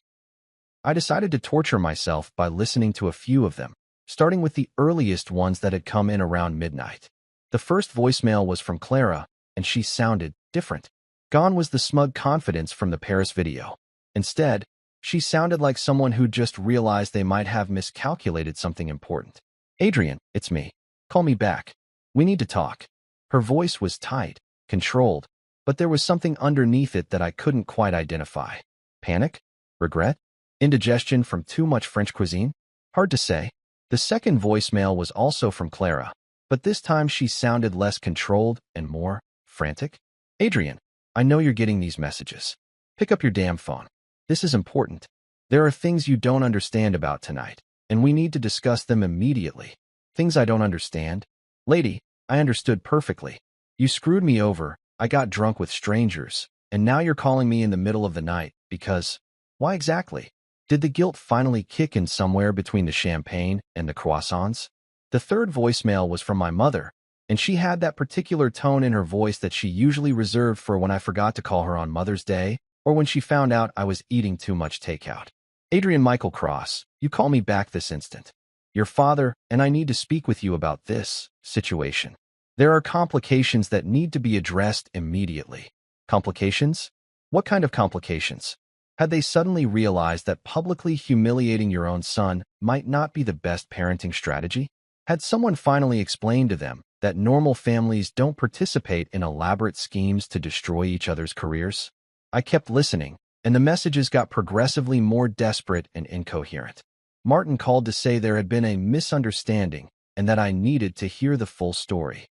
I decided to torture myself by listening to a few of them, starting with the earliest ones that had come in around midnight. The first voicemail was from Clara, and she sounded different. Gone was the smug confidence from the Paris video. Instead, she sounded like someone who just realized they might have miscalculated something important. Adrian, it's me. Call me back. We need to talk. Her voice was tight, controlled, but there was something underneath it that I couldn't quite identify. Panic? Regret? Indigestion from too much French cuisine? Hard to say. The second voicemail was also from Clara, but this time she sounded less controlled and more frantic. Adrian, I know you're getting these messages. Pick up your damn phone. This is important. There are things you don't understand about tonight, and we need to discuss them immediately. Things I don't understand? Lady, I understood perfectly. You screwed me over, I got drunk with strangers, and now you're calling me in the middle of the night because... Why exactly? Did the guilt finally kick in somewhere between the champagne and the croissants? The third voicemail was from my mother, and she had that particular tone in her voice that she usually reserved for when I forgot to call her on Mother's Day, or when she found out I was eating too much takeout. Adrian Michael Cross, you call me back this instant. Your father and I need to speak with you about this situation. There are complications that need to be addressed immediately. Complications? What kind of complications? Had they suddenly realized that publicly humiliating your own son might not be the best parenting strategy? Had someone finally explained to them that normal families don't participate in elaborate schemes to destroy each other's careers? I kept listening, and the messages got progressively more desperate and incoherent. Martin called to say there had been a misunderstanding and that I needed to hear the full story.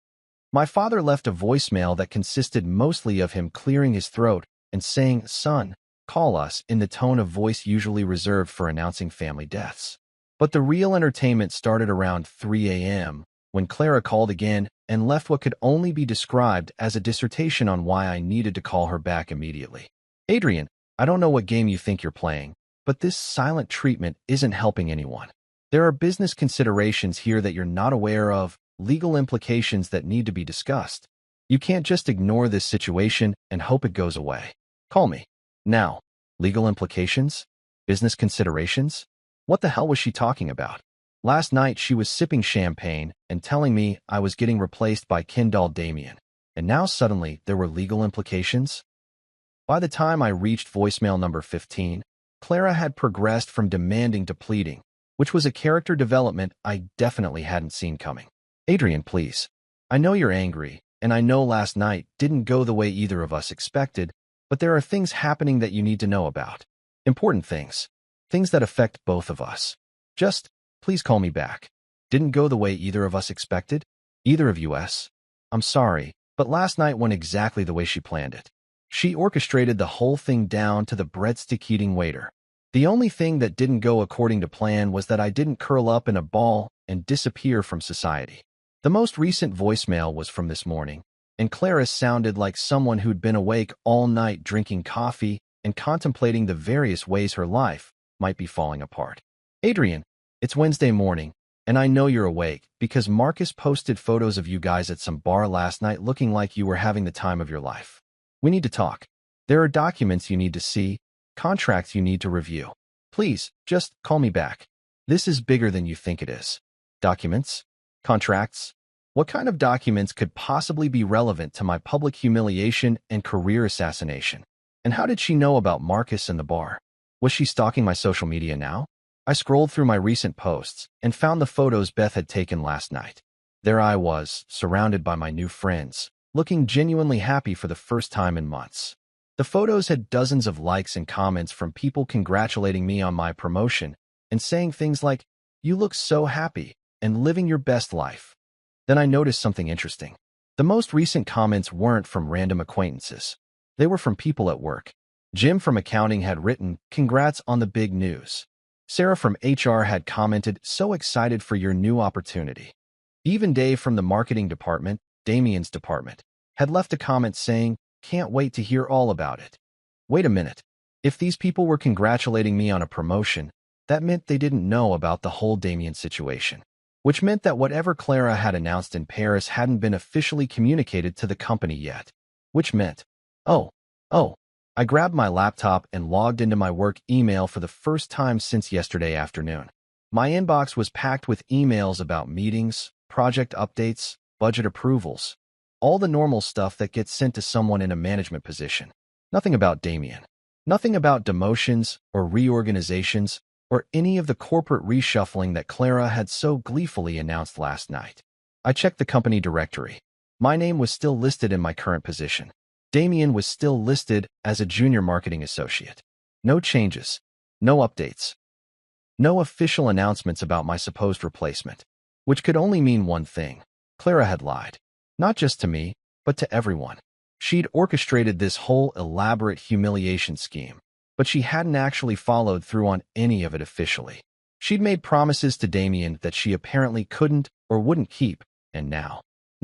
My father left a voicemail that consisted mostly of him clearing his throat and saying, "Son, call us," in the tone of voice usually reserved for announcing family deaths. But the real entertainment started around 3 a.m., when Clara called again and left what could only be described as a dissertation on why I needed to call her back immediately. Adrian, I don't know what game you think you're playing, but this silent treatment isn't helping anyone. There are business considerations here that you're not aware of, legal implications that need to be discussed. You can't just ignore this situation and hope it goes away. Call me. Now. Legal implications? Business considerations? What the hell was she talking about? Last night she was sipping champagne and telling me I was getting replaced by Kendall Damien, and now suddenly there were legal implications? By the time I reached voicemail number 15, Clara had progressed from demanding to pleading, which was a character development I definitely hadn't seen coming. Adrian, please. I know you're angry, and I know last night didn't go the way either of us expected, but there are things happening that you need to know about. Important things. Things that affect both of us. Just, please call me back. Didn't go the way either of us expected? Either of us? I'm sorry, but last night went exactly the way she planned it. She orchestrated the whole thing down to the breadstick-eating waiter. The only thing that didn't go according to plan was that I didn't curl up in a ball and disappear from society. The most recent voicemail was from this morning, and Clara sounded like someone who'd been awake all night drinking coffee and contemplating the various ways her life might be falling apart. Adrian, it's Wednesday morning, and I know you're awake because Marcus posted photos of you guys at some bar last night looking like you were having the time of your life. We need to talk. There are documents you need to see, contracts you need to review. Please, just call me back. This is bigger than you think it is. Documents? Contracts? What kind of documents could possibly be relevant to my public humiliation and career assassination? And how did she know about Marcus and the bar? Was she stalking my social media now? I scrolled through my recent posts and found the photos Beth had taken last night. There I was, surrounded by my new friends, looking genuinely happy for the first time in months. The photos had dozens of likes and comments from people congratulating me on my promotion and saying things like, "You look so happy," and "living your best life." Then I noticed something interesting. The most recent comments weren't from random acquaintances. They were from people at work. Jim from accounting had written, "Congrats on the big news." Sarah from HR had commented, "So excited for your new opportunity." Even Dave from the marketing department, Damien's department, had left a comment saying, "Can't wait to hear all about it." Wait a minute. If these people were congratulating me on a promotion, that meant they didn't know about the whole Damien situation, which meant that whatever Clara had announced in Paris hadn't been officially communicated to the company yet, which meant, oh, I grabbed my laptop and logged into my work email for the first time since yesterday afternoon. My inbox was packed with emails about meetings, project updates, budget approvals, all the normal stuff that gets sent to someone in a management position. Nothing about Damien. Nothing about demotions or reorganizations or any of the corporate reshuffling that Clara had so gleefully announced last night. I checked the company directory. My name was still listed in my current position. Damien was still listed as a junior marketing associate. No changes. No updates. No official announcements about my supposed replacement, which could only mean one thing. Clara had lied. Not just to me, but to everyone. She'd orchestrated this whole elaborate humiliation scheme, but she hadn't actually followed through on any of it officially. She'd made promises to Damien that she apparently couldn't or wouldn't keep, and now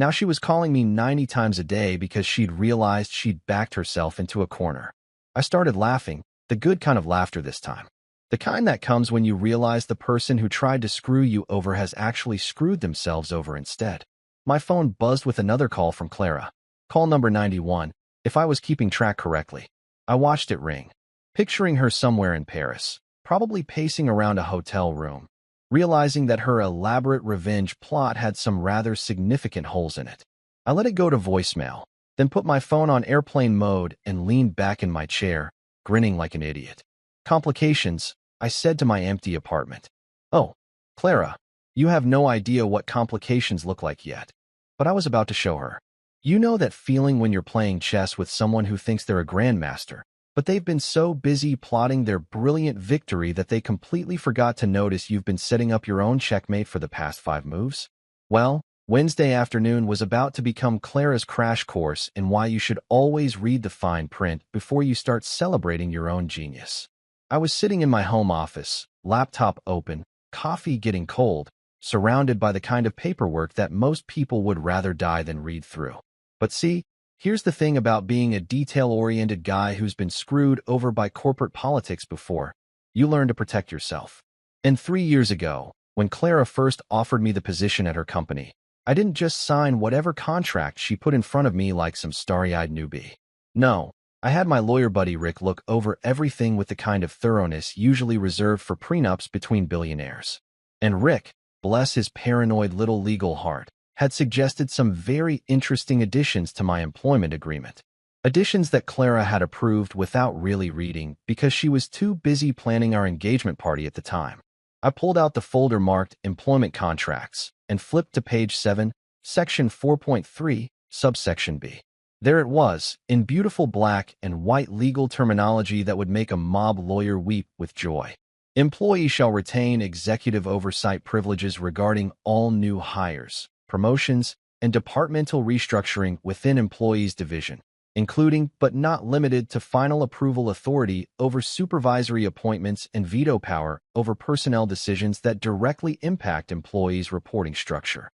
she was calling me 90 times a day because she'd realized she'd backed herself into a corner. I started laughing, the good kind of laughter this time. The kind that comes when you realize the person who tried to screw you over has actually screwed themselves over instead. My phone buzzed with another call from Clara. Call number 91, if I was keeping track correctly. I watched it ring, picturing her somewhere in Paris, probably pacing around a hotel room, realizing that her elaborate revenge plot had some rather significant holes in it. I let it go to voicemail, then put my phone on airplane mode and leaned back in my chair, grinning like an idiot. Complications, I said to my empty apartment. Oh, Clara, you have no idea what complications look like yet. But I was about to show her. You know that feeling when you're playing chess with someone who thinks they're a grandmaster, but they've been so busy plotting their brilliant victory that they completely forgot to notice you've been setting up your own checkmate for the past 5 moves? Well, Wednesday afternoon was about to become Clara's crash course in why you should always read the fine print before you start celebrating your own genius. I was sitting in my home office, laptop open, coffee getting cold, surrounded by the kind of paperwork that most people would rather die than read through. But see, here's the thing about being a detail-oriented guy who's been screwed over by corporate politics before. You learn to protect yourself. And 3 years ago, when Clara first offered me the position at her company, I didn't just sign whatever contract she put in front of me like some starry-eyed newbie. No, I had my lawyer buddy Rick look over everything with the kind of thoroughness usually reserved for prenups between billionaires. And Rick, bless his paranoid little legal heart, had suggested some very interesting additions to my employment agreement. Additions that Clara had approved without really reading because she was too busy planning our engagement party at the time. I pulled out the folder marked Employment Contracts and flipped to page 7, section 4.3, subsection B. There it was, in beautiful black and white legal terminology that would make a mob lawyer weep with joy. Employee shall retain executive oversight privileges regarding all new hires, promotions, and departmental restructuring within employees' division, including but not limited to final approval authority over supervisory appointments and veto power over personnel decisions that directly impact employees' reporting structure.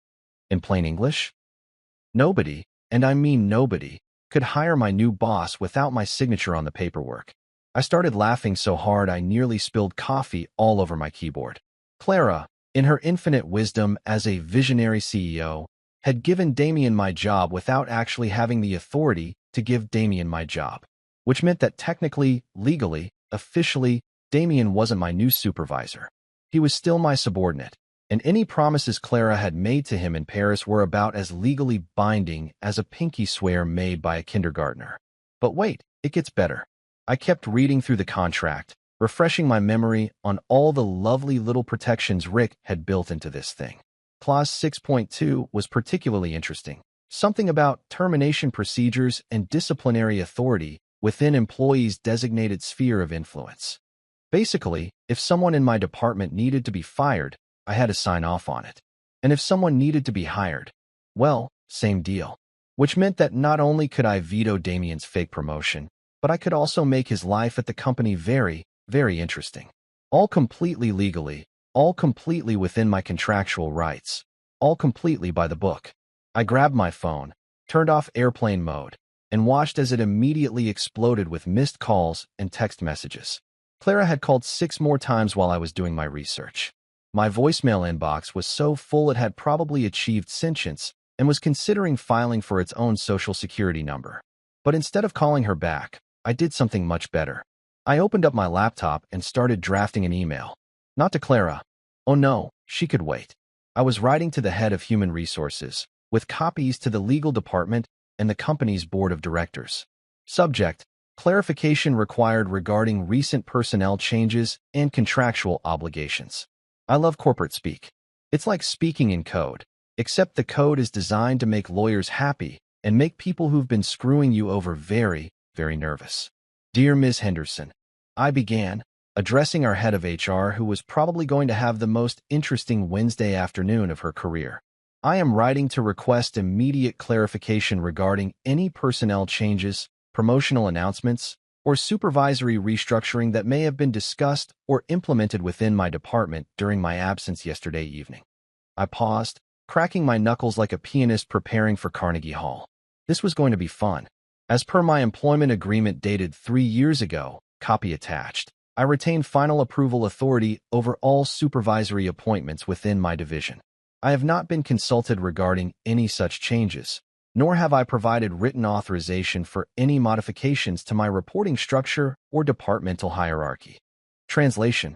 In plain English, nobody, and I mean nobody, could hire my new boss without my signature on the paperwork. I started laughing so hard I nearly spilled coffee all over my keyboard. Clara, in her infinite wisdom as a visionary CEO, had given Damien my job without actually having the authority to give Damien my job, which meant that technically, legally, officially, Damien wasn't my new supervisor. He was still my subordinate, and any promises Clara had made to him in Paris were about as legally binding as a pinky swear made by a kindergartner. But wait, it gets better. I kept reading through the contract, refreshing my memory on all the lovely little protections Rick had built into this thing. Clause 6.2 was particularly interesting. Something about termination procedures and disciplinary authority within employees' designated sphere of influence. Basically, if someone in my department needed to be fired, I had to sign off on it. And if someone needed to be hired, well, same deal. Which meant that not only could I veto Damien's fake promotion, but I could also make his life at the company very, very interesting. All completely legally, all completely within my contractual rights, all completely by the book. I grabbed my phone, turned off airplane mode, and watched as it immediately exploded with missed calls and text messages. Clara had called 6 more times while I was doing my research. My voicemail inbox was so full it had probably achieved sentience and was considering filing for its own social security number. But instead of calling her back, I did something much better. I opened up my laptop and started drafting an email. Not to Clara. Oh no, she could wait. I was writing to the head of human resources, with copies to the legal department and the company's board of directors. Subject: clarification required regarding recent personnel changes and contractual obligations. I love corporate speak. It's like speaking in code, except the code is designed to make lawyers happy and make people who've been screwing you over very, very nervous. Dear Ms. Henderson, I began, addressing our head of HR, who was probably going to have the most interesting Wednesday afternoon of her career. I am writing to request immediate clarification regarding any personnel changes, promotional announcements, or supervisory restructuring that may have been discussed or implemented within my department during my absence yesterday evening. I paused, cracking my knuckles like a pianist preparing for Carnegie Hall. This was going to be fun. As per my employment agreement dated 3 years ago, copy attached, I retain final approval authority over all supervisory appointments within my division. I have not been consulted regarding any such changes, nor have I provided written authorization for any modifications to my reporting structure or departmental hierarchy. Translation: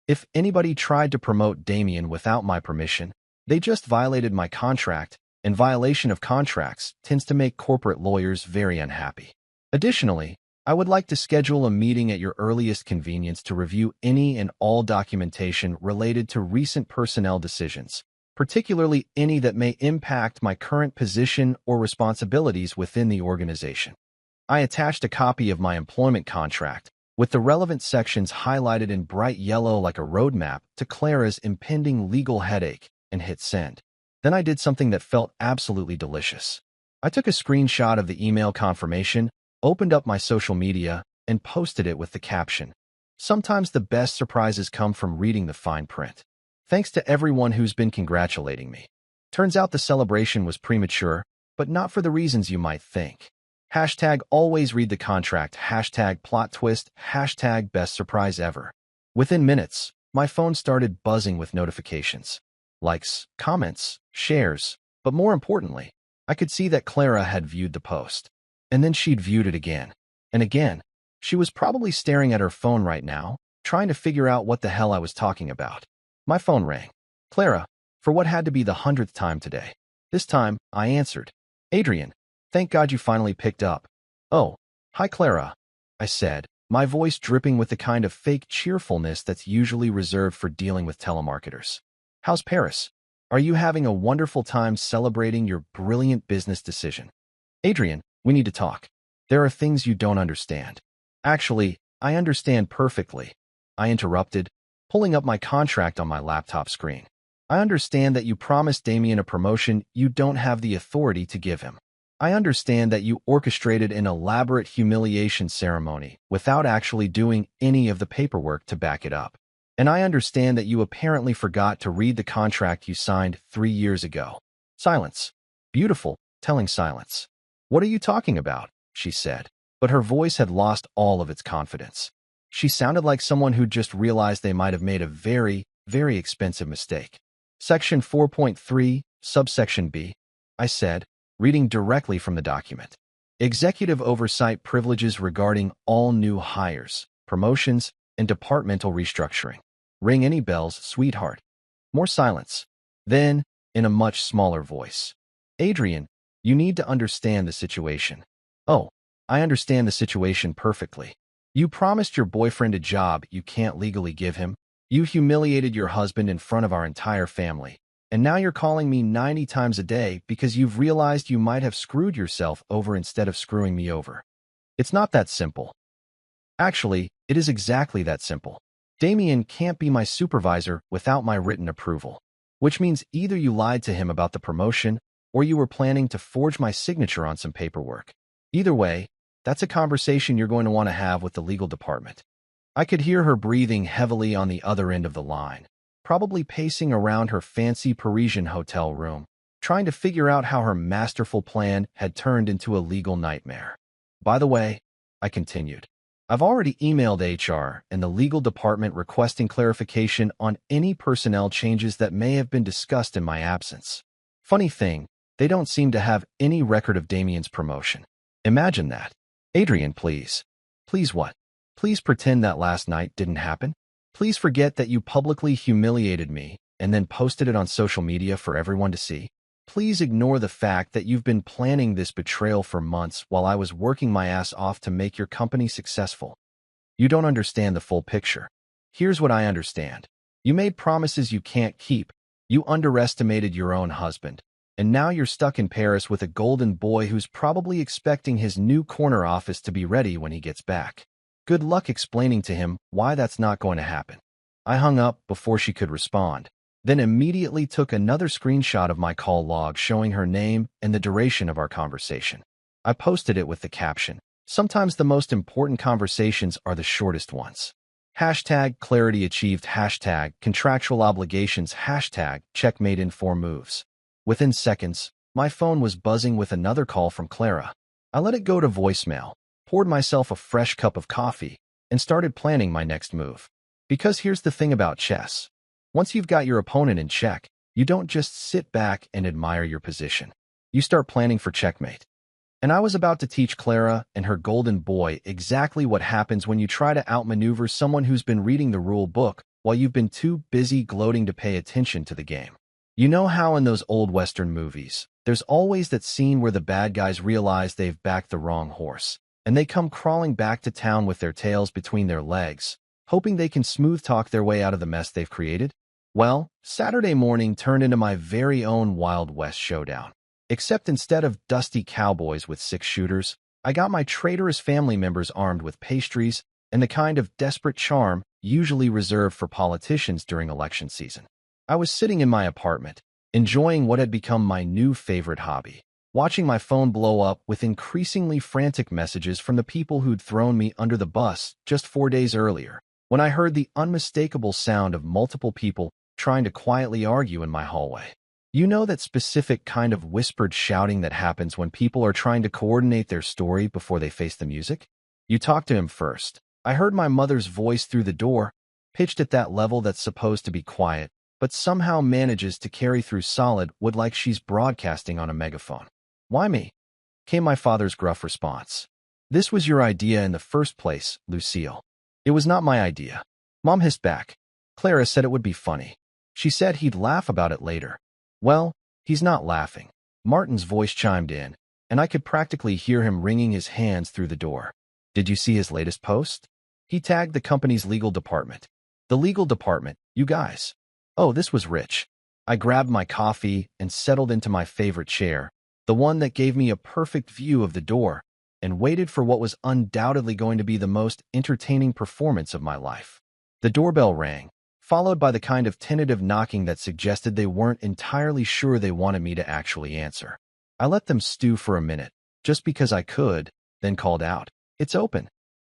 if anybody tried to promote Damien without my permission, they just violated my contract, and violation of contracts tends to make corporate lawyers very unhappy. Additionally, I would like to schedule a meeting at your earliest convenience to review any and all documentation related to recent personnel decisions, particularly any that may impact my current position or responsibilities within the organization. I attached a copy of my employment contract, with the relevant sections highlighted in bright yellow like a roadmap to Clara's impending legal headache, and hit send. Then I did something that felt absolutely delicious. I took a screenshot of the email confirmation, opened up my social media, and posted it with the caption, "Sometimes the best surprises come from reading the fine print. Thanks to everyone who's been congratulating me. Turns out the celebration was premature, but not for the reasons you might think. Hashtag always read the contract, hashtag plot twist, hashtag best surprise ever." Within minutes, my phone started buzzing with notifications. Likes, comments, shares, but more importantly, I could see that Clara had viewed the post. And then she'd viewed it again. And again. She was probably staring at her phone right now, trying to figure out what the hell I was talking about. My phone rang. Clara, for what had to be the 100th time today. This time, I answered. Adrian, thank God you finally picked up. Oh, hi Clara, I said, my voice dripping with the kind of fake cheerfulness that's usually reserved for dealing with telemarketers. How's Paris? Are you having a wonderful time celebrating your brilliant business decision? Adrian, we need to talk. There are things you don't understand. Actually, I understand perfectly. I interrupted, pulling up my contract on my laptop screen. I understand that you promised Damien a promotion you don't have the authority to give him. I understand that you orchestrated an elaborate humiliation ceremony without actually doing any of the paperwork to back it up. And I understand that you apparently forgot to read the contract you signed 3 years ago. Silence. Beautiful, telling silence. What are you talking about? She said, but her voice had lost all of its confidence. She sounded like someone who just realized they might have made a very, very expensive mistake. Section 4.3, subsection B, I said, reading directly from the document. Executive oversight privileges regarding all new hires, promotions, and departmental restructuring. Ring any bells, sweetheart. More silence. Then, in a much smaller voice. Adrian, you need to understand the situation. Oh, I understand the situation perfectly. You promised your boyfriend a job you can't legally give him. You humiliated your husband in front of our entire family. And now you're calling me 90 times a day because you've realized you might have screwed yourself over instead of screwing me over. It's not that simple. Actually, it is exactly that simple. Damien can't be my supervisor without my written approval, which means either you lied to him about the promotion or you were planning to forge my signature on some paperwork. Either way, that's a conversation you're going to want to have with the legal department. I could hear her breathing heavily on the other end of the line, probably pacing around her fancy Parisian hotel room, trying to figure out how her masterful plan had turned into a legal nightmare. By the way, I continued, I've already emailed HR and the legal department requesting clarification on any personnel changes that may have been discussed in my absence. Funny thing, they don't seem to have any record of Damien's promotion. Imagine that. Adrian, please. Please what? Please pretend that last night didn't happen? Please forget that you publicly humiliated me and then posted it on social media for everyone to see? Please ignore the fact that you've been planning this betrayal for months while I was working my ass off to make your company successful. You don't understand the full picture. Here's what I understand. You made promises you can't keep. You underestimated your own husband. And now you're stuck in Paris with a golden boy who's probably expecting his new corner office to be ready when he gets back. Good luck explaining to him why that's not going to happen. I hung up before she could respond, then immediately took another screenshot of my call log showing her name and the duration of our conversation. I posted it with the caption, "Sometimes the most important conversations are the shortest ones." Hashtag clarity achieved, hashtag contractual obligations, hashtag checkmate in 4 moves. Within seconds, my phone was buzzing with another call from Clara. I let it go to voicemail, poured myself a fresh cup of coffee, and started planning my next move. Because here's the thing about chess. Once you've got your opponent in check, you don't just sit back and admire your position. You start planning for checkmate. And I was about to teach Clara and her golden boy exactly what happens when you try to outmaneuver someone who's been reading the rule book while you've been too busy gloating to pay attention to the game. You know how in those old Western movies, there's always that scene where the bad guys realize they've backed the wrong horse, and they come crawling back to town with their tails between their legs, hoping they can smooth talk their way out of the mess they've created? Well, Saturday morning turned into my very own Wild West showdown. Except instead of dusty cowboys with 6-shooters, I got my traitorous family members armed with pastries and the kind of desperate charm usually reserved for politicians during election season. I was sitting in my apartment, enjoying what had become my new favorite hobby, watching my phone blow up with increasingly frantic messages from the people who'd thrown me under the bus just 4 days earlier, when I heard the unmistakable sound of multiple people trying to quietly argue in my hallway. You know that specific kind of whispered shouting that happens when people are trying to coordinate their story before they face the music? You talk to him first. I heard my mother's voice through the door, pitched at that level that's supposed to be quiet, but somehow manages to carry through solid wood like she's broadcasting on a megaphone. "Why me?" came my father's gruff response. "This was your idea in the first place, Lucille." "It was not my idea." Mom hissed back. "Clara said it would be funny. She said he'd laugh about it later." "Well, he's not laughing." Martin's voice chimed in, and I could practically hear him wringing his hands through the door. "Did you see his latest post?" He tagged the company's legal department. "The legal department, you guys." Oh, this was rich. I grabbed my coffee and settled into my favorite chair, the one that gave me a perfect view of the door, and waited for what was undoubtedly going to be the most entertaining performance of my life. The doorbell rang, followed by the kind of tentative knocking that suggested they weren't entirely sure they wanted me to actually answer. I let them stew for a minute, just because I could, then called out, "It's open."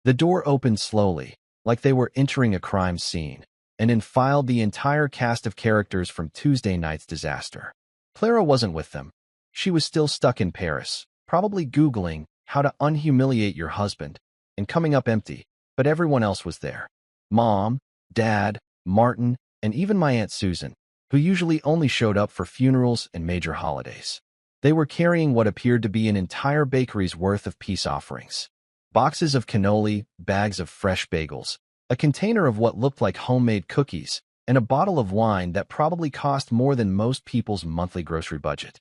The door opened slowly, like they were entering a crime scene, and in filed the entire cast of characters from Tuesday night's disaster. Clara wasn't with them. She was still stuck in Paris, probably Googling how to unhumiliate your husband, and coming up empty, but everyone else was there. Mom, Dad, Martin, and even my Aunt Susan, who usually only showed up for funerals and major holidays. They were carrying what appeared to be an entire bakery's worth of peace offerings. Boxes of cannoli, bags of fresh bagels, a container of what looked like homemade cookies, and a bottle of wine that probably cost more than most people's monthly grocery budget.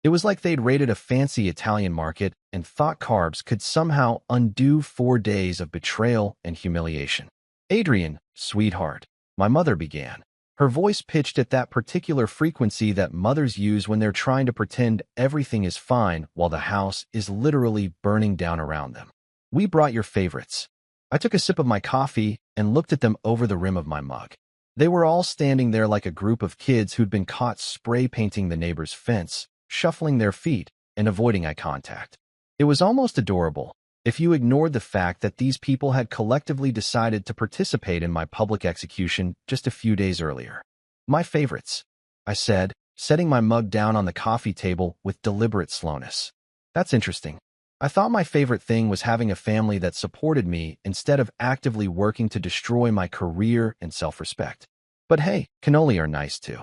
It was like they'd raided a fancy Italian market and thought carbs could somehow undo 4 days of betrayal and humiliation. Adrian, sweetheart, my mother began. Her voice pitched at that particular frequency that mothers use when they're trying to pretend everything is fine while the house is literally burning down around them. We brought your favorites. I took a sip of my coffee and looked at them over the rim of my mug. They were all standing there like a group of kids who'd been caught spray painting the neighbor's fence, shuffling their feet and avoiding eye contact. It was almost adorable, if you ignored the fact that these people had collectively decided to participate in my public execution just a few days earlier. My favorites, I said, setting my mug down on the coffee table with deliberate slowness. That's interesting. I thought my favorite thing was having a family that supported me instead of actively working to destroy my career and self-respect. But hey, cannoli are nice too.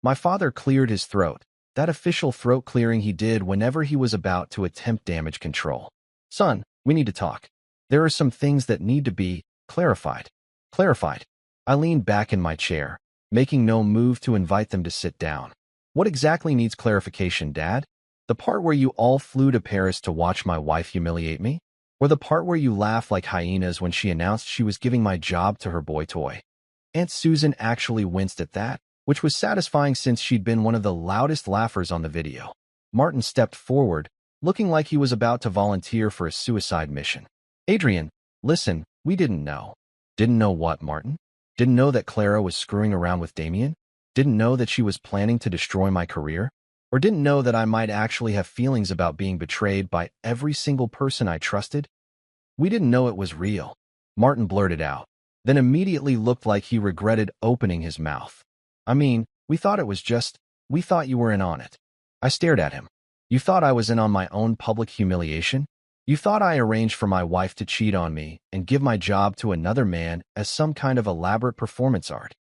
My father cleared his throat, that official throat clearing he did whenever he was about to attempt damage control. Son, we need to talk. There are some things that need to be clarified. Clarified. I leaned back in my chair, making no move to invite them to sit down. What exactly needs clarification, Dad? The part where you all flew to Paris to watch my wife humiliate me? Or the part where you laughed like hyenas when she announced she was giving my job to her boy toy? Aunt Susan actually winced at that, which was satisfying since she'd been one of the loudest laughers on the video. Martin stepped forward, looking like he was about to volunteer for a suicide mission. Adrian, listen, we didn't know. Didn't know what, Martin? Didn't know that Clara was screwing around with Damien? Didn't know that she was planning to destroy my career? Or didn't know that I might actually have feelings about being betrayed by every single person I trusted? We didn't know it was real, Martin blurted out, then immediately looked like he regretted opening his mouth. I mean, we thought you were in on it. I stared at him. You thought I was in on my own public humiliation? You thought I arranged for my wife to cheat on me and give my job to another man as some kind of elaborate performance art?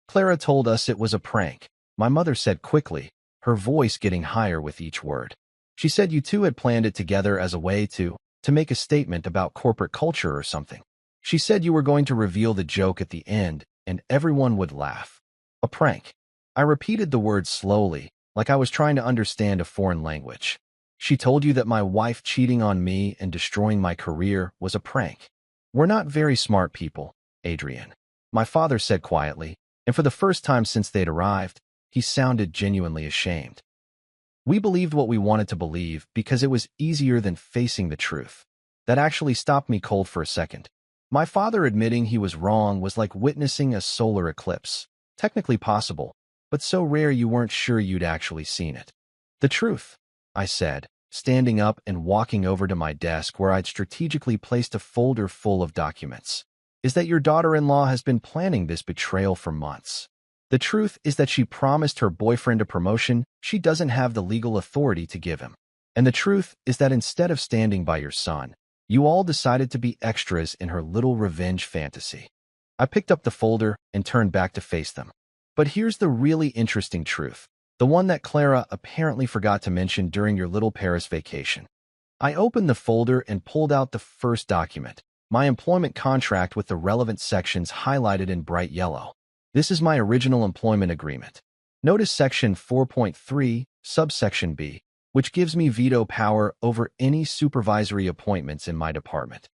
Clara told us it was a prank, my mother said quickly, her voice getting higher with each word. She said you two had planned it together as a way to make a statement about corporate culture or something. She said you were going to reveal the joke at the end and everyone would laugh. A prank. I repeated the word slowly, like I was trying to understand a foreign language. She told you that my wife cheating on me and destroying my career was a prank. We're not very smart people, Adrian, my father said quietly, and for the first time since they'd arrived, he sounded genuinely ashamed. We believed what we wanted to believe because it was easier than facing the truth. That actually stopped me cold for a second. My father admitting he was wrong was like witnessing a solar eclipse. Technically possible, but so rare you weren't sure you'd actually seen it. The truth, I said, standing up and walking over to my desk where I'd strategically placed a folder full of documents, is that your daughter-in-law has been planning this betrayal for months. The truth is that she promised her boyfriend a promotion she doesn't have the legal authority to give him. And the truth is that instead of standing by your son, you all decided to be extras in her little revenge fantasy. I picked up the folder and turned back to face them. But here's the really interesting truth, the one that Clara apparently forgot to mention during your little Paris vacation. I opened the folder and pulled out the first document, my employment contract with the relevant sections highlighted in bright yellow. This is my original employment agreement. Notice section 4.3, subsection B, which gives me veto power over any supervisory appointments in my department.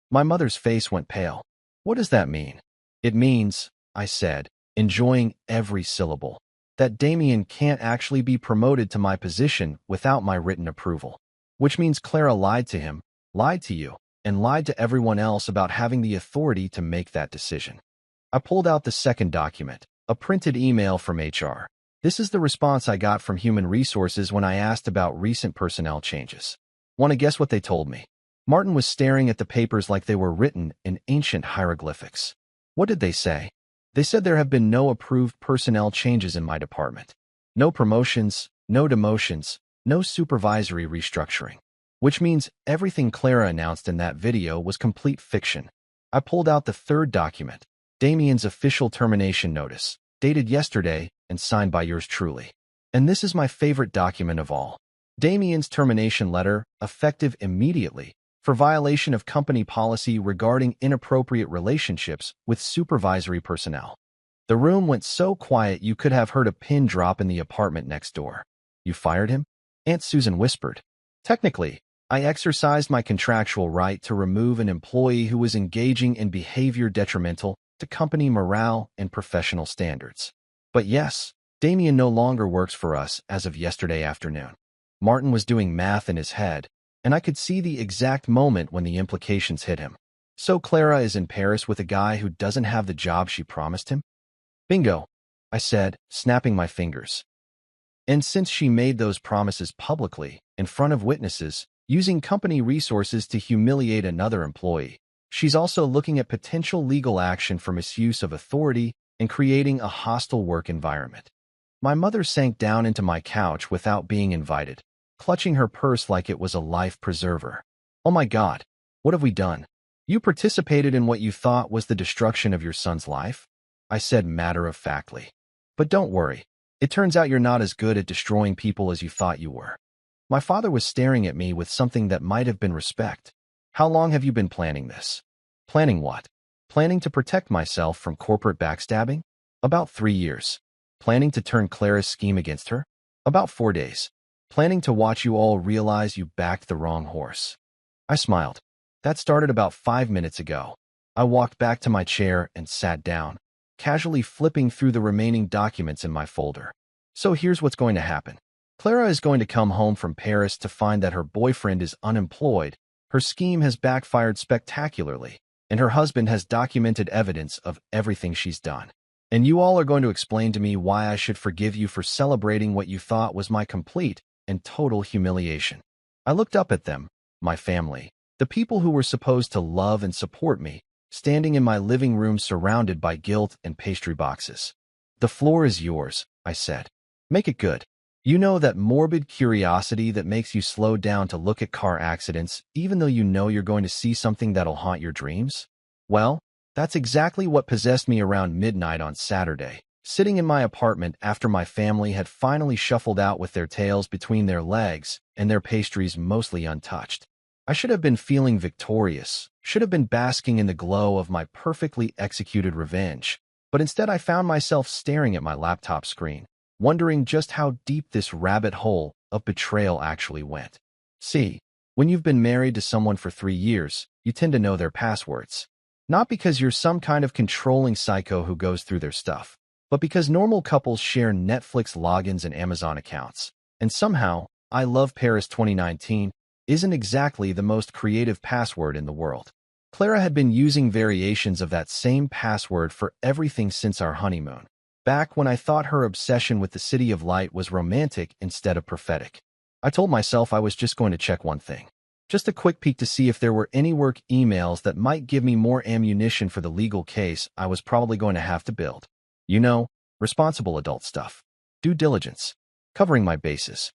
My mother's face went pale. What does that mean? It means, I said, enjoying every syllable, that Damien can't actually be promoted to my position without my written approval. Which means Clara lied to him, lied to you, and lied to everyone else about having the authority to make that decision. I pulled out the second document, a printed email from HR. This is the response I got from Human Resources when I asked about recent personnel changes. Want to guess what they told me? Martin was staring at the papers like they were written in ancient hieroglyphics. What did they say? They said there have been no approved personnel changes in my department. No promotions, no demotions, no supervisory restructuring. Which means everything Clara announced in that video was complete fiction. I pulled out the third document, Damien's official termination notice, dated yesterday and signed by yours truly. And this is my favorite document of all. Damien's termination letter, effective immediately, for violation of company policy regarding inappropriate relationships with supervisory personnel. The room went so quiet you could have heard a pin drop in the apartment next door. You fired him? Aunt Susan whispered. Technically, I exercised my contractual right to remove an employee who was engaging in behavior detrimental to company morale and professional standards. But yes, Damien no longer works for us as of yesterday afternoon. Martin was doing math in his head, and I could see the exact moment when the implications hit him. So Clara is in Paris with a guy who doesn't have the job she promised him? Bingo, I said, snapping my fingers. And since she made those promises publicly, in front of witnesses, using company resources to humiliate another employee, she's also looking at potential legal action for misuse of authority and creating a hostile work environment. My mother sank down into my couch without being invited, clutching her purse like it was a life preserver. Oh my God, what have we done? You participated in what you thought was the destruction of your son's life? I said matter-of-factly. But don't worry, it turns out you're not as good at destroying people as you thought you were. My father was staring at me with something that might have been respect. How long have you been planning this? Planning what? Planning to protect myself from corporate backstabbing? About 3 years. Planning to turn Clara's scheme against her? About 4 days. Planning to watch you all realize you backed the wrong horse. I smiled. That started about 5 minutes ago. I walked back to my chair and sat down, casually flipping through the remaining documents in my folder. So here's what's going to happen. Clara is going to come home from Paris to find that her boyfriend is unemployed, her scheme has backfired spectacularly, and her husband has documented evidence of everything she's done. And you all are going to explain to me why I should forgive you for celebrating what you thought was my complete and total humiliation. I looked up at them, my family, the people who were supposed to love and support me, standing in my living room surrounded by guilt and pastry boxes. The floor is yours, I said. Make it good. You know that morbid curiosity that makes you slow down to look at car accidents even though you know you're going to see something that'll haunt your dreams? Well, that's exactly what possessed me around midnight on Saturday, sitting in my apartment after my family had finally shuffled out with their tails between their legs and their pastries mostly untouched. I should have been feeling victorious, should have been basking in the glow of my perfectly executed revenge, but instead I found myself staring at my laptop screen, wondering just how deep this rabbit hole of betrayal actually went. See, when you've been married to someone for 3 years, you tend to know their passwords. Not because you're some kind of controlling psycho who goes through their stuff, but because normal couples share Netflix logins and Amazon accounts. And somehow, I Love Paris 2019 isn't exactly the most creative password in the world. Clara had been using variations of that same password for everything since our honeymoon, back when I thought her obsession with the City of Light was romantic instead of prophetic. I told myself I was just going to check one thing. Just a quick peek to see if there were any work emails that might give me more ammunition for the legal case I was probably going to have to build. You know, responsible adult stuff. Due diligence. Covering my bases.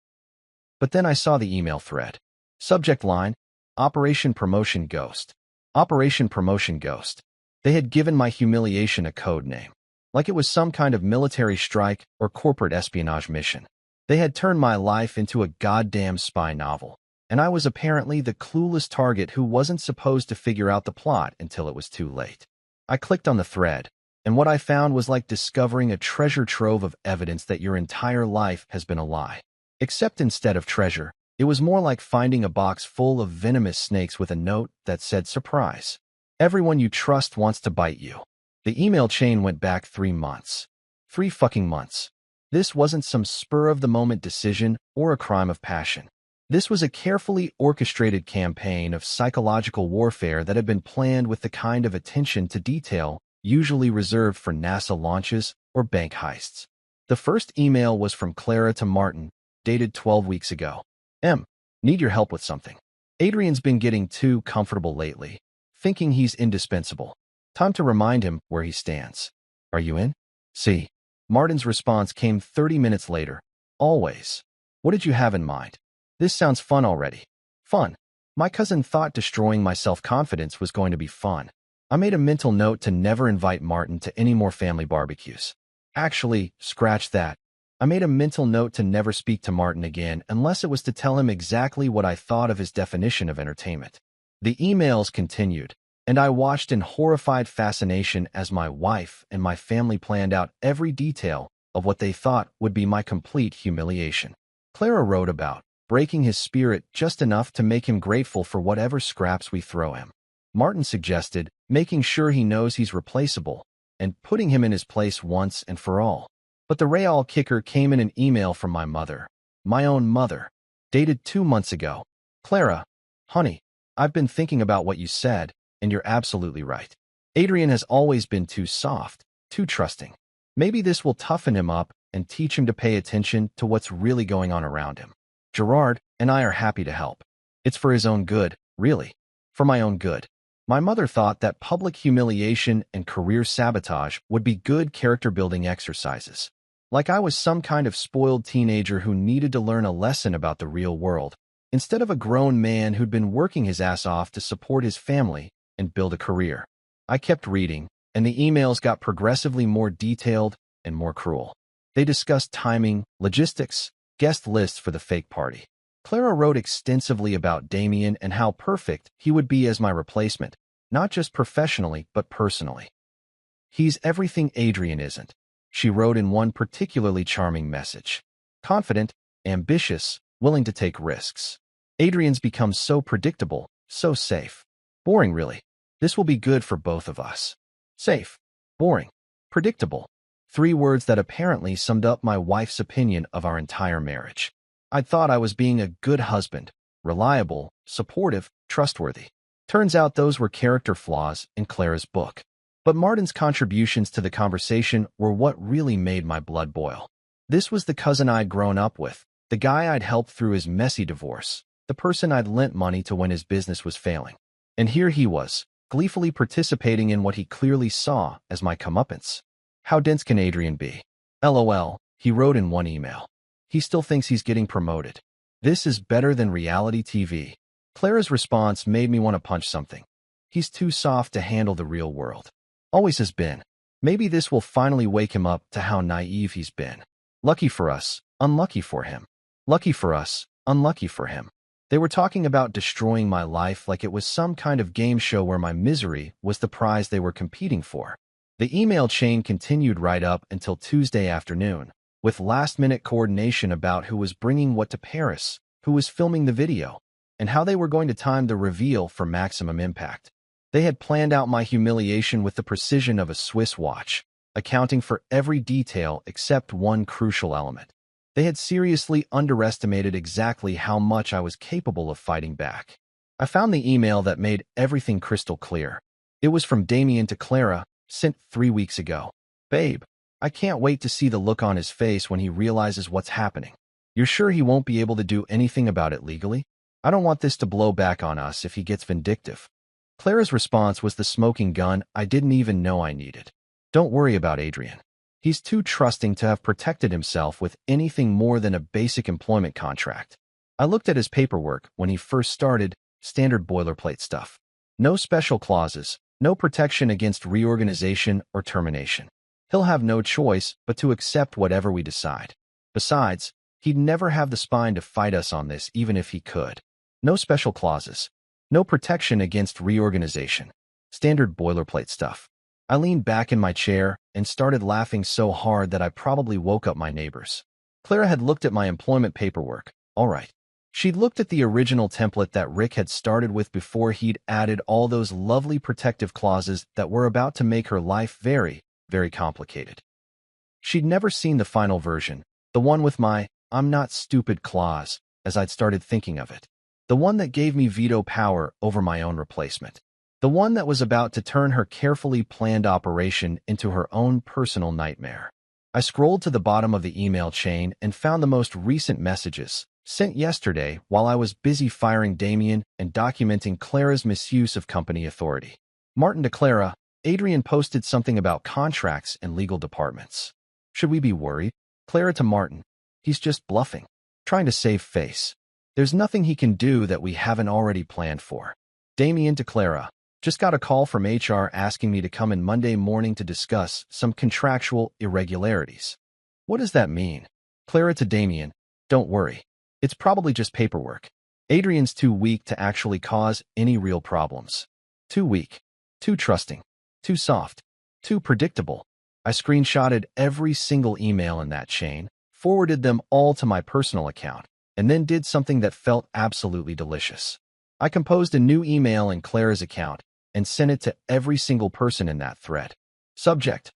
But then I saw the email thread. Subject line, Operation Promotion Ghost. Operation Promotion Ghost. They had given my humiliation a code name, like it was some kind of military strike or corporate espionage mission. They had turned my life into a goddamn spy novel, and I was apparently the clueless target who wasn't supposed to figure out the plot until it was too late. I clicked on the thread, and what I found was like discovering a treasure trove of evidence that your entire life has been a lie. Except instead of treasure, it was more like finding a box full of venomous snakes with a note that said surprise. Everyone you trust wants to bite you. The email chain went back 3 months. 3 fucking months. This wasn't some spur-of-the-moment decision or a crime of passion. This was a carefully orchestrated campaign of psychological warfare that had been planned with the kind of attention to detail usually reserved for NASA launches or bank heists. The first email was from Clara to Martin, dated 12 weeks ago. Need your help with something. Adrian's been getting too comfortable lately, thinking he's indispensable. Time to remind him where he stands. Are you in? See. Martin's response came 30 minutes later. Always. What did you have in mind? This sounds fun already. Fun. My cousin thought destroying my self-confidence was going to be fun. I made a mental note to never invite Martin to any more family barbecues. Actually, scratch that. I made a mental note to never speak to Martin again unless it was to tell him exactly what I thought of his definition of entertainment. The emails continued, and I watched in horrified fascination as my wife and my family planned out every detail of what they thought would be my complete humiliation. Clara wrote about breaking his spirit just enough to make him grateful for whatever scraps we throw him. Martin suggested making sure he knows he's replaceable and putting him in his place once and for all. But the real kicker came in an email from my mother, my own mother, dated 2 months ago. Clara, honey, I've been thinking about what you said, and you're absolutely right. Adrian has always been too soft, too trusting. Maybe this will toughen him up and teach him to pay attention to what's really going on around him. Gerard and I are happy to help. It's for his own good, really. For my own good. My mother thought that public humiliation and career sabotage would be good character-building exercises. Like I was some kind of spoiled teenager who needed to learn a lesson about the real world, instead of a grown man who'd been working his ass off to support his family and build a career. I kept reading, and the emails got progressively more detailed and more cruel. They discussed timing, logistics, guest lists for the fake party. Clara wrote extensively about Damien and how perfect he would be as my replacement, not just professionally but personally. He's everything Adrian isn't, she wrote in one particularly charming message. Confident, ambitious, willing to take risks. Adrian's become so predictable, so safe. Boring, really. This will be good for both of us. Safe, boring, predictable. 3 words that apparently summed up my wife's opinion of our entire marriage. I thought I was being a good husband, reliable, supportive, trustworthy. Turns out those were character flaws in Clara's book. But Martin's contributions to the conversation were what really made my blood boil. This was the cousin I'd grown up with, the guy I'd helped through his messy divorce, the person I'd lent money to when his business was failing. And here he was, gleefully participating in what he clearly saw as my comeuppance. How dense can Adrian be? LOL, he wrote in one email. He still thinks he's getting promoted. This is better than reality TV. Clara's response made me want to punch something. He's too soft to handle the real world. Always has been. Maybe this will finally wake him up to how naive he's been. Lucky for us, unlucky for him. Lucky for us, unlucky for him. They were talking about destroying my life like it was some kind of game show where my misery was the prize they were competing for. The email chain continued right up until Tuesday afternoon, with last-minute coordination about who was bringing what to Paris, who was filming the video, and how they were going to time the reveal for maximum impact. They had planned out my humiliation with the precision of a Swiss watch, accounting for every detail except one crucial element. They had seriously underestimated exactly how much I was capable of fighting back. I found the email that made everything crystal clear. It was from Damien to Clara, sent 3 weeks ago. Babe, I can't wait to see the look on his face when he realizes what's happening. You're sure he won't be able to do anything about it legally? I don't want this to blow back on us if he gets vindictive. Clara's response was the smoking gun I didn't even know I needed. Don't worry about Adrian. He's too trusting to have protected himself with anything more than a basic employment contract. I looked at his paperwork when he first started, standard boilerplate stuff. No special clauses, no protection against reorganization or termination. He'll have no choice but to accept whatever we decide. Besides, he'd never have the spine to fight us on this even if he could. No special clauses. No protection against reorganization. Standard boilerplate stuff. I leaned back in my chair and started laughing so hard that I probably woke up my neighbors. Clara had looked at my employment paperwork. All right. She'd looked at the original template that Rick had started with before he'd added all those lovely protective clauses that were about to make her life very, very complicated. She'd never seen the final version, the one with my "I'm not stupid" clause, as I'd started thinking of it. The one that gave me veto power over my own replacement. The one that was about to turn her carefully planned operation into her own personal nightmare. I scrolled to the bottom of the email chain and found the most recent messages, sent yesterday while I was busy firing Damien and documenting Clara's misuse of company authority. Martin to Clara, Adrian posted something about contracts and legal departments. Should we be worried? Clara to Martin. He's just bluffing, trying to save face. There's nothing he can do that we haven't already planned for. Damien to Clara. Just got a call from HR asking me to come in Monday morning to discuss some contractual irregularities. What does that mean? Clara to Damien. Don't worry. It's probably just paperwork. Adrian's too weak to actually cause any real problems. Too weak. Too trusting. Too soft. Too predictable. I screenshotted every single email in that chain, forwarded them all to my personal account, and then did something that felt absolutely delicious. I composed a new email in Clara's account and sent it to every single person in that thread. Subject: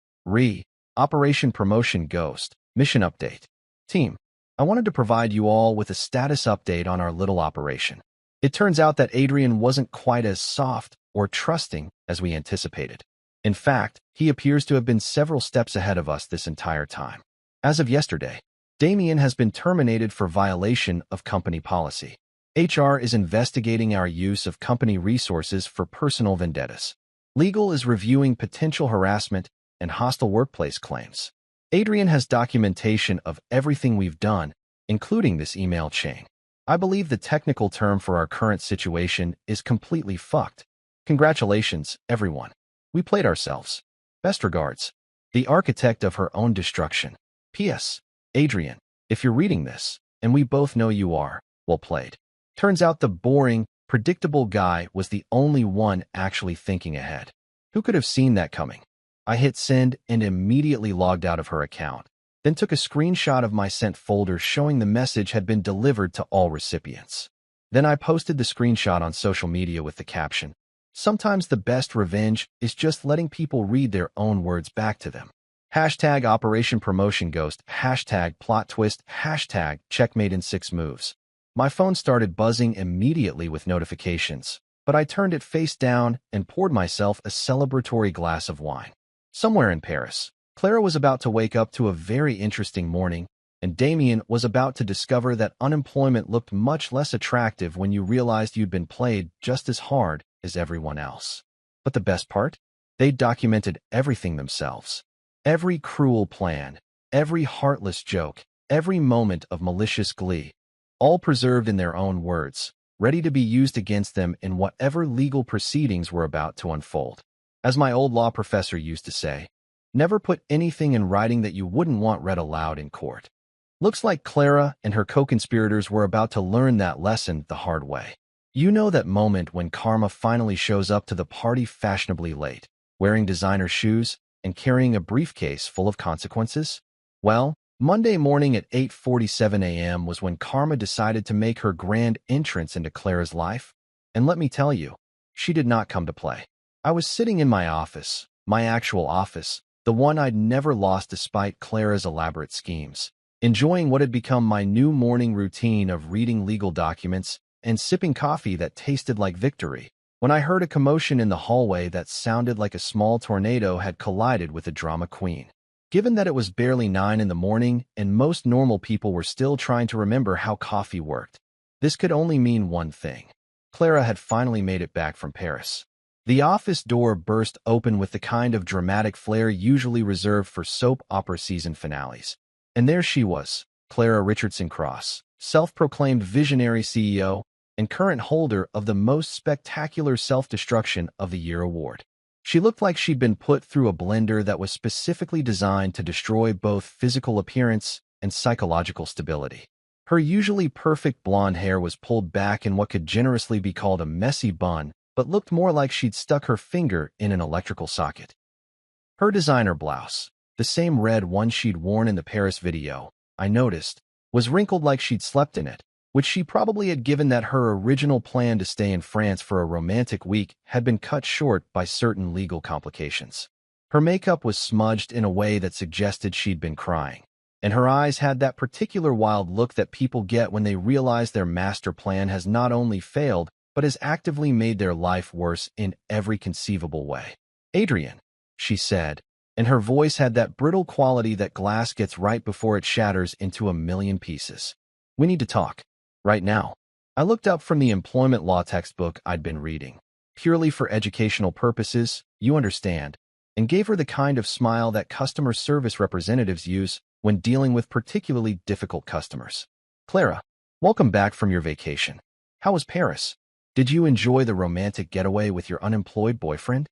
Operation Promotion Ghost, Mission Update. Team, I wanted to provide you all with a status update on our little operation. It turns out that Adrian wasn't quite as soft or trusting as we anticipated. In fact, he appears to have been several steps ahead of us this entire time. As of yesterday, Damien has been terminated for violation of company policy. HR is investigating our use of company resources for personal vendettas. Legal is reviewing potential harassment and hostile workplace claims. Adrian has documentation of everything we've done, including this email chain. I believe the technical term for our current situation is completely fucked. Congratulations, everyone. We played ourselves. Best regards. The architect of her own destruction. P.S. Adrian, if you're reading this, and we both know you are, well played. Turns out the boring, predictable guy was the only one actually thinking ahead. Who could have seen that coming? I hit send and immediately logged out of her account, then took a screenshot of my sent folder showing the message had been delivered to all recipients. Then I posted the screenshot on social media with the caption, "Sometimes the best revenge is just letting people read their own words back to them." Hashtag Operation Promotion Ghost, hashtag Plot Twist, hashtag Checkmate in 6 moves. My phone started buzzing immediately with notifications, but I turned it face down and poured myself a celebratory glass of wine. Somewhere in Paris, Clara was about to wake up to a very interesting morning, and Damien was about to discover that unemployment looked much less attractive when you realized you'd been played just as hard as everyone else. But the best part? They documented everything themselves. Every cruel plan, every heartless joke, every moment of malicious glee, all preserved in their own words, ready to be used against them in whatever legal proceedings were about to unfold. As my old law professor used to say, never put anything in writing that you wouldn't want read aloud in court. Looks like Clara and her co-conspirators were about to learn that lesson the hard way. You know that moment when karma finally shows up to the party fashionably late, wearing designer shoes and carrying a briefcase full of consequences? Well, Monday morning at 8:47 a.m. was when karma decided to make her grand entrance into Clara's life. And let me tell you, she did not come to play. I was sitting in my office, my actual office, the one I'd never lost despite Clara's elaborate schemes, enjoying what had become my new morning routine of reading legal documents and sipping coffee that tasted like victory, when I heard a commotion in the hallway that sounded like a small tornado had collided with a drama queen. Given that it was barely 9 in the morning and most normal people were still trying to remember how coffee worked, this could only mean one thing. Clara had finally made it back from Paris. The office door burst open with the kind of dramatic flair usually reserved for soap opera season finales. And there she was, Clara Richardson Cross, self-proclaimed visionary CEO and current holder of the Most Spectacular Self-Destruction of the Year award. She looked like she'd been put through a blender that was specifically designed to destroy both physical appearance and psychological stability. Her usually perfect blonde hair was pulled back in what could generously be called a messy bun, but looked more like she'd stuck her finger in an electrical socket. Her designer blouse, the same red one she'd worn in the Paris video, I noticed, was wrinkled like she'd slept in it, which she probably had given that her original plan to stay in France for a romantic week had been cut short by certain legal complications. Her makeup was smudged in a way that suggested she'd been crying, and her eyes had that particular wild look that people get when they realize their master plan has not only failed, but has actively made their life worse in every conceivable way. "Adrian," she said, and her voice had that brittle quality that glass gets right before it shatters into a million pieces. "We need to talk. Right now." I looked up from the employment law textbook I'd been reading, purely for educational purposes, you understand, and gave her the kind of smile that customer service representatives use when dealing with particularly difficult customers. "Clara, welcome back from your vacation. How was Paris? Did you enjoy the romantic getaway with your unemployed boyfriend?"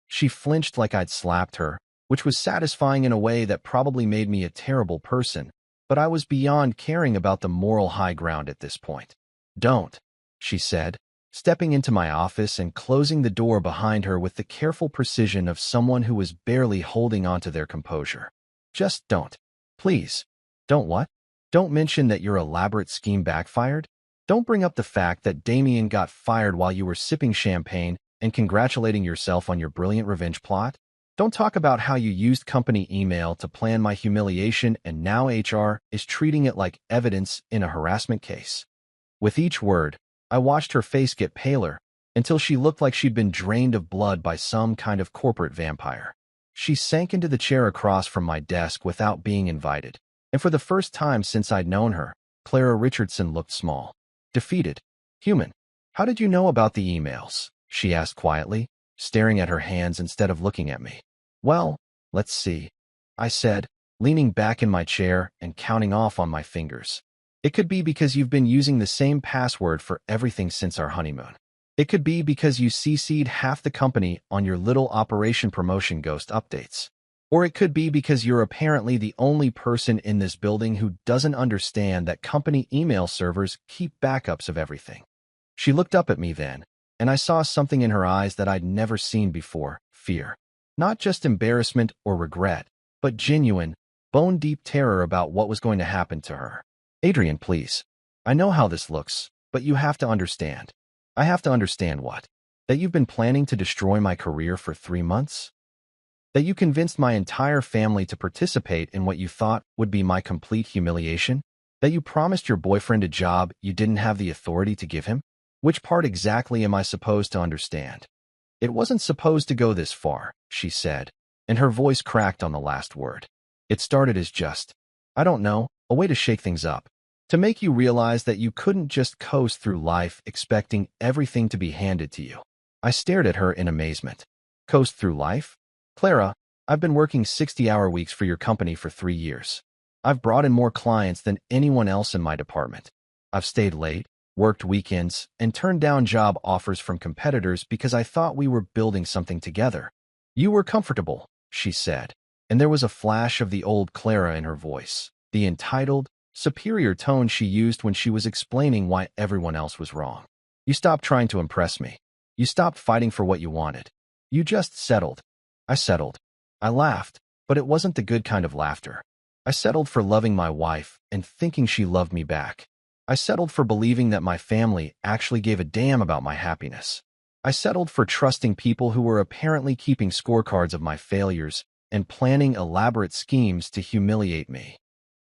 She flinched like I'd slapped her, which was satisfying in a way that probably made me a terrible person, but I was beyond caring about the moral high ground at this point. "Don't," she said, stepping into my office and closing the door behind her with the careful precision of someone who was barely holding onto their composure. "Just don't. Please." "Don't what?" Don't mention that your elaborate scheme backfired. Don't bring up the fact that Damien got fired while you were sipping champagne and congratulating yourself on your brilliant revenge plot. Don't talk about how you used company email to plan my humiliation and now HR is treating it like evidence in a harassment case. With each word, I watched her face get paler until she looked like she'd been drained of blood by some kind of corporate vampire. She sank into the chair across from my desk without being invited, and for the first time since I'd known her, Clara Richardson looked small, defeated, human. "How did you know about the emails?" she asked quietly, staring at her hands instead of looking at me. "Well, let's see," I said, leaning back in my chair and counting off on my fingers. "It could be because you've been using the same password for everything since our honeymoon. It could be because you CC'd half the company on your little Operation Promotion Ghost updates. Or it could be because you're apparently the only person in this building who doesn't understand that company email servers keep backups of everything." She looked up at me then, and I saw something in her eyes that I'd never seen before: fear. Not just embarrassment or regret, but genuine, bone-deep terror about what was going to happen to her. "Adrian, please. I know how this looks, but you have to understand." "I have to understand what? That you've been planning to destroy my career for 3 months? That you convinced my entire family to participate in what you thought would be my complete humiliation? That you promised your boyfriend a job you didn't have the authority to give him? Which part exactly am I supposed to understand?" "It wasn't supposed to go this far," she said, and her voice cracked on the last word. "It started as just, I don't know, a way to shake things up. To make you realize that you couldn't just coast through life expecting everything to be handed to you." I stared at her in amazement. "Coast through life? Clara, I've been working 60-hour weeks for your company for 3 years. I've brought in more clients than anyone else in my department. I've stayed late, worked weekends, and turned down job offers from competitors because I thought we were building something together. You were comfortable," she said, and there was a flash of the old Clara in her voice, the entitled, superior tone she used when she was explaining why everyone else was wrong. "You stopped trying to impress me. You stopped fighting for what you wanted. You just settled." I settled. I laughed, but it wasn't the good kind of laughter. I settled for loving my wife and thinking she loved me back. I settled for believing that my family actually gave a damn about my happiness. I settled for trusting people who were apparently keeping scorecards of my failures and planning elaborate schemes to humiliate me.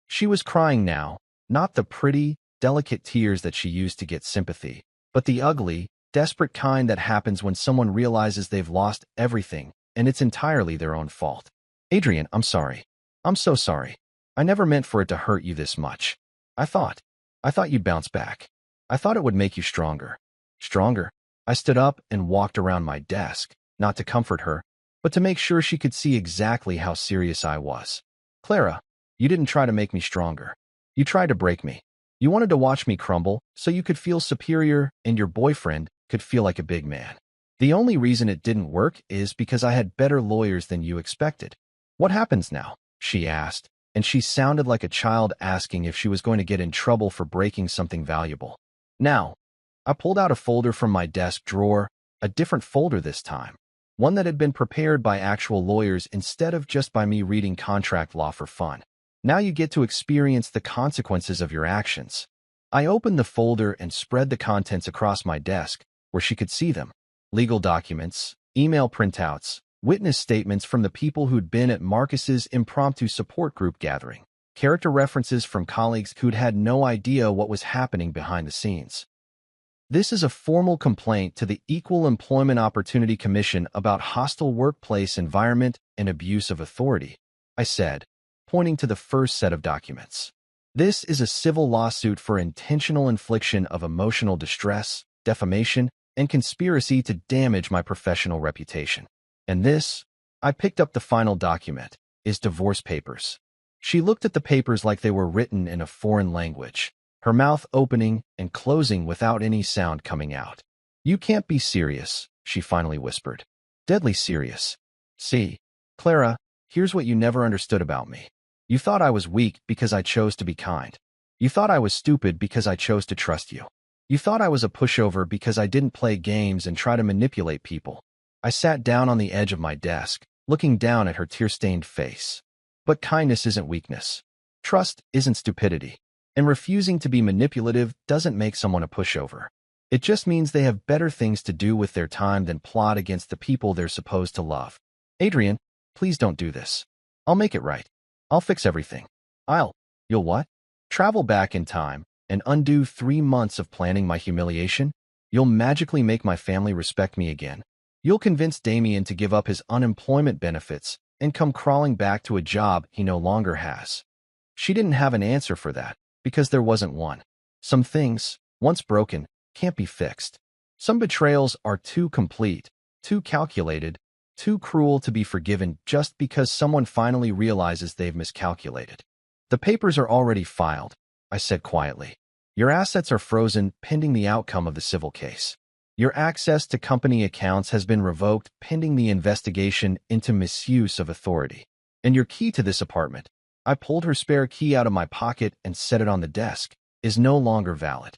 She was crying now, not the pretty, delicate tears that she used to get sympathy, but the ugly, desperate kind that happens when someone realizes they've lost everything and it's entirely their own fault. "Adrian, I'm sorry. I'm so sorry. I never meant for it to hurt you this much. I thought you'd bounce back. I thought it would make you stronger." Stronger? I stood up and walked around my desk, not to comfort her, but to make sure she could see exactly how serious I was. "Clara, you didn't try to make me stronger. You tried to break me. You wanted to watch me crumble so you could feel superior and your boyfriend could feel like a big man. The only reason it didn't work is because I had better lawyers than you expected." "What happens now?" she asked, and she sounded like a child asking if she was going to get in trouble for breaking something valuable. "Now," I pulled out a folder from my desk drawer, a different folder this time, one that had been prepared by actual lawyers instead of just by me reading contract law for fun. "Now you get to experience the consequences of your actions." I opened the folder and spread the contents across my desk where she could see them. Legal documents, email printouts, witness statements from the people who'd been at Marcus's impromptu support group gathering, character references from colleagues who'd had no idea what was happening behind the scenes. "This is a formal complaint to the Equal Employment Opportunity Commission about hostile workplace environment and abuse of authority," I said, pointing to the first set of documents. "This is a civil lawsuit for intentional infliction of emotional distress, defamation, and conspiracy to damage my professional reputation. And this," I picked up the final document, "is divorce papers." She looked at the papers like they were written in a foreign language, her mouth opening and closing without any sound coming out. "You can't be serious," she finally whispered. "Deadly serious. See, Clara, here's what you never understood about me. You thought I was weak because I chose to be kind. You thought I was stupid because I chose to trust you. You thought I was a pushover because I didn't play games and try to manipulate people." I sat down on the edge of my desk, looking down at her tear-stained face. "But kindness isn't weakness. Trust isn't stupidity. And refusing to be manipulative doesn't make someone a pushover. It just means they have better things to do with their time than plot against the people they're supposed to love. Adrian, please don't do this. I'll make it right. I'll fix everything. You'll what? Travel back in time and undo 3 months of planning my humiliation? You'll magically make my family respect me again. You'll convince Damien to give up his unemployment benefits and come crawling back to a job he no longer has. She didn't have an answer for that, because there wasn't one. Some things, once broken, can't be fixed. Some betrayals are too complete, too calculated, too cruel to be forgiven just because someone finally realizes they've miscalculated. The papers are already filed, I said quietly. Your assets are frozen pending the outcome of the civil case. Your access to company accounts has been revoked pending the investigation into misuse of authority. And your key to this apartment, I pulled her spare key out of my pocket and set it on the desk, is no longer valid.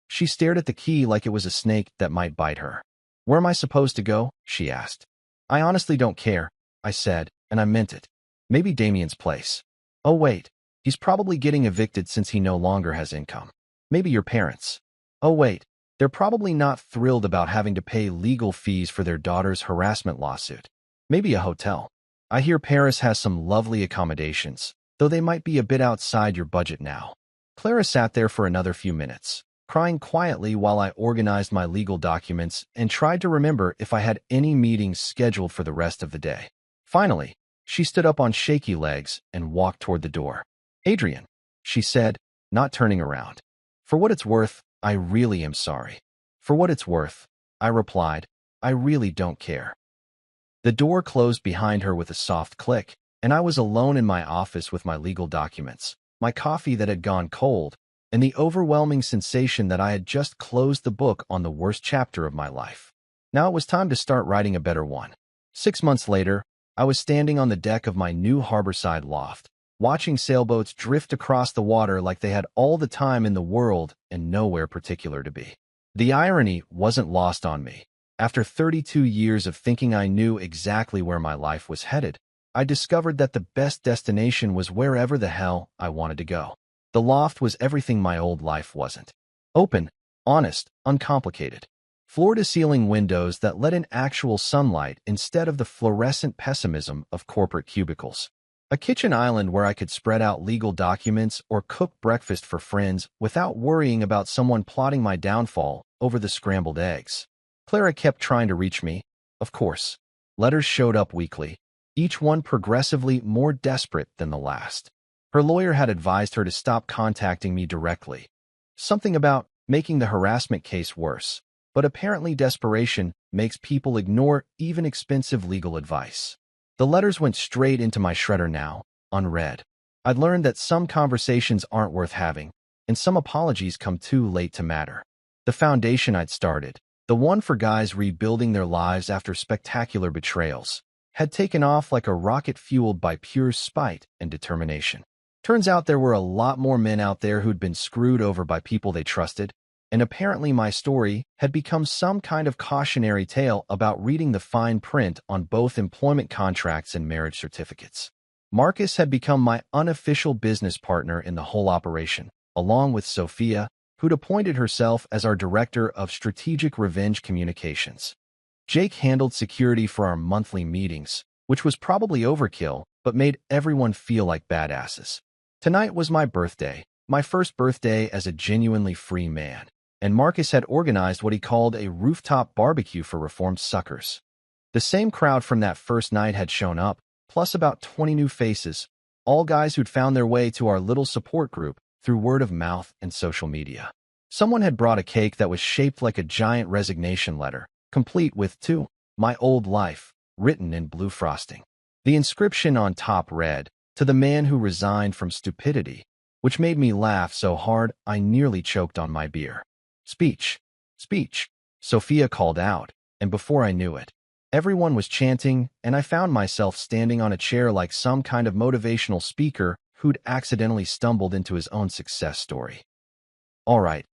She stared at the key like it was a snake that might bite her. Where am I supposed to go? She asked. I honestly don't care, I said, and I meant it. Maybe Damien's place. Oh wait, he's probably getting evicted since he no longer has income. Maybe your parents. Oh wait, they're probably not thrilled about having to pay legal fees for their daughter's harassment lawsuit. Maybe a hotel. I hear Paris has some lovely accommodations, though they might be a bit outside your budget now. Clara sat there for another few minutes, crying quietly while I organized my legal documents and tried to remember if I had any meetings scheduled for the rest of the day. Finally, she stood up on shaky legs and walked toward the door. Adrian, she said, not turning around. For what it's worth, I really am sorry. For what it's worth, I replied, I really don't care. The door closed behind her with a soft click, and I was alone in my office with my legal documents, my coffee that had gone cold, and the overwhelming sensation that I had just closed the book on the worst chapter of my life. Now it was time to start writing a better one. 6 months later, I was standing on the deck of my new harborside loft, watching sailboats drift across the water like they had all the time in the world and nowhere particular to be. The irony wasn't lost on me. After 32 years of thinking I knew exactly where my life was headed, I discovered that the best destination was wherever the hell I wanted to go. The loft was everything my old life wasn't. Open, honest, uncomplicated. Floor-to-ceiling windows that let in actual sunlight instead of the fluorescent pessimism of corporate cubicles. A kitchen island where I could spread out legal documents or cook breakfast for friends without worrying about someone plotting my downfall over the scrambled eggs. Clara kept trying to reach me, of course. Letters showed up weekly, each one progressively more desperate than the last. Her lawyer had advised her to stop contacting me directly. Something about making the harassment case worse, but apparently desperation makes people ignore even expensive legal advice. The letters went straight into my shredder now, unread. I'd learned that some conversations aren't worth having, and some apologies come too late to matter. The foundation I'd started, the one for guys rebuilding their lives after spectacular betrayals, had taken off like a rocket fueled by pure spite and determination. Turns out there were a lot more men out there who'd been screwed over by people they trusted, and apparently my story had become some kind of cautionary tale about reading the fine print on both employment contracts and marriage certificates. Marcus had become my unofficial business partner in the whole operation, along with Sophia, who'd appointed herself as our director of strategic revenge communications. Jake handled security for our monthly meetings, which was probably overkill, but made everyone feel like badasses. Tonight was my birthday, my first birthday as a genuinely free man, and Marcus had organized what he called a rooftop barbecue for reformed suckers. The same crowd from that first night had shown up, plus about 20 new faces, all guys who'd found their way to our little support group through word of mouth and social media. Someone had brought a cake that was shaped like a giant resignation letter, complete with "To my old life," written in blue frosting. The inscription on top read, "To the man who resigned from stupidity," which made me laugh so hard I nearly choked on my beer. Speech, speech, Sophia called out, and before I knew it, everyone was chanting, and I found myself standing on a chair like some kind of motivational speaker who'd accidentally stumbled into his own success story. All right,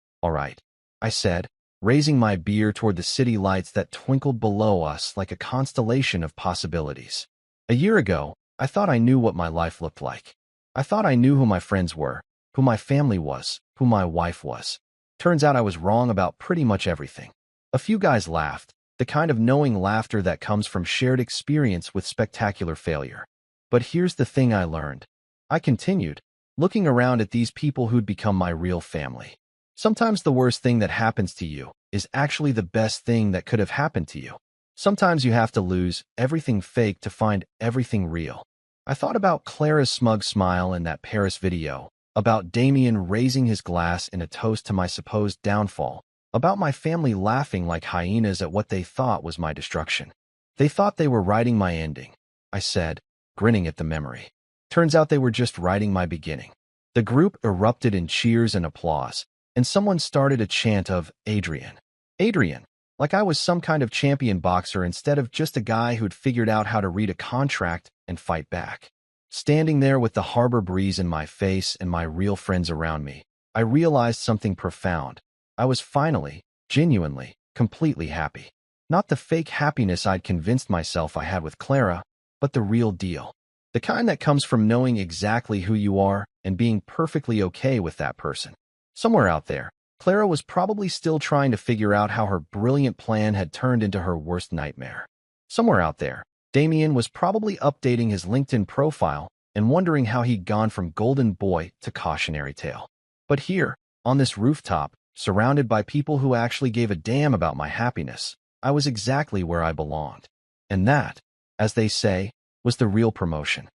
I said, raising my beer toward the city lights that twinkled below us like a constellation of possibilities. A year ago, I thought I knew what my life looked like. I thought I knew who my friends were, who my family was, who my wife was. Turns out I was wrong about pretty much everything. A few guys laughed, the kind of knowing laughter that comes from shared experience with spectacular failure. But here's the thing I learned. I continued, looking around at these people who'd become my real family. Sometimes the worst thing that happens to you is actually the best thing that could have happened to you. Sometimes you have to lose everything fake to find everything real. I thought about Clara's smug smile in that Paris video, about Damien raising his glass in a toast to my supposed downfall, about my family laughing like hyenas at what they thought was my destruction. They thought they were writing my ending, I said, grinning at the memory. Turns out they were just writing my beginning. The group erupted in cheers and applause, and someone started a chant of Adrian. Adrian, like I was some kind of champion boxer instead of just a guy who'd figured out how to read a contract and fight back. Standing there with the harbor breeze in my face and my real friends around me, I realized something profound. I was finally, genuinely, completely happy. Not the fake happiness I'd convinced myself I had with Clara, but the real deal. The kind that comes from knowing exactly who you are and being perfectly okay with that person. Somewhere out there, Clara was probably still trying to figure out how her brilliant plan had turned into her worst nightmare. Somewhere out there, Damien was probably updating his LinkedIn profile and wondering how he'd gone from golden boy to cautionary tale. But here, on this rooftop, surrounded by people who actually gave a damn about my happiness, I was exactly where I belonged. And that, as they say, was the real promotion.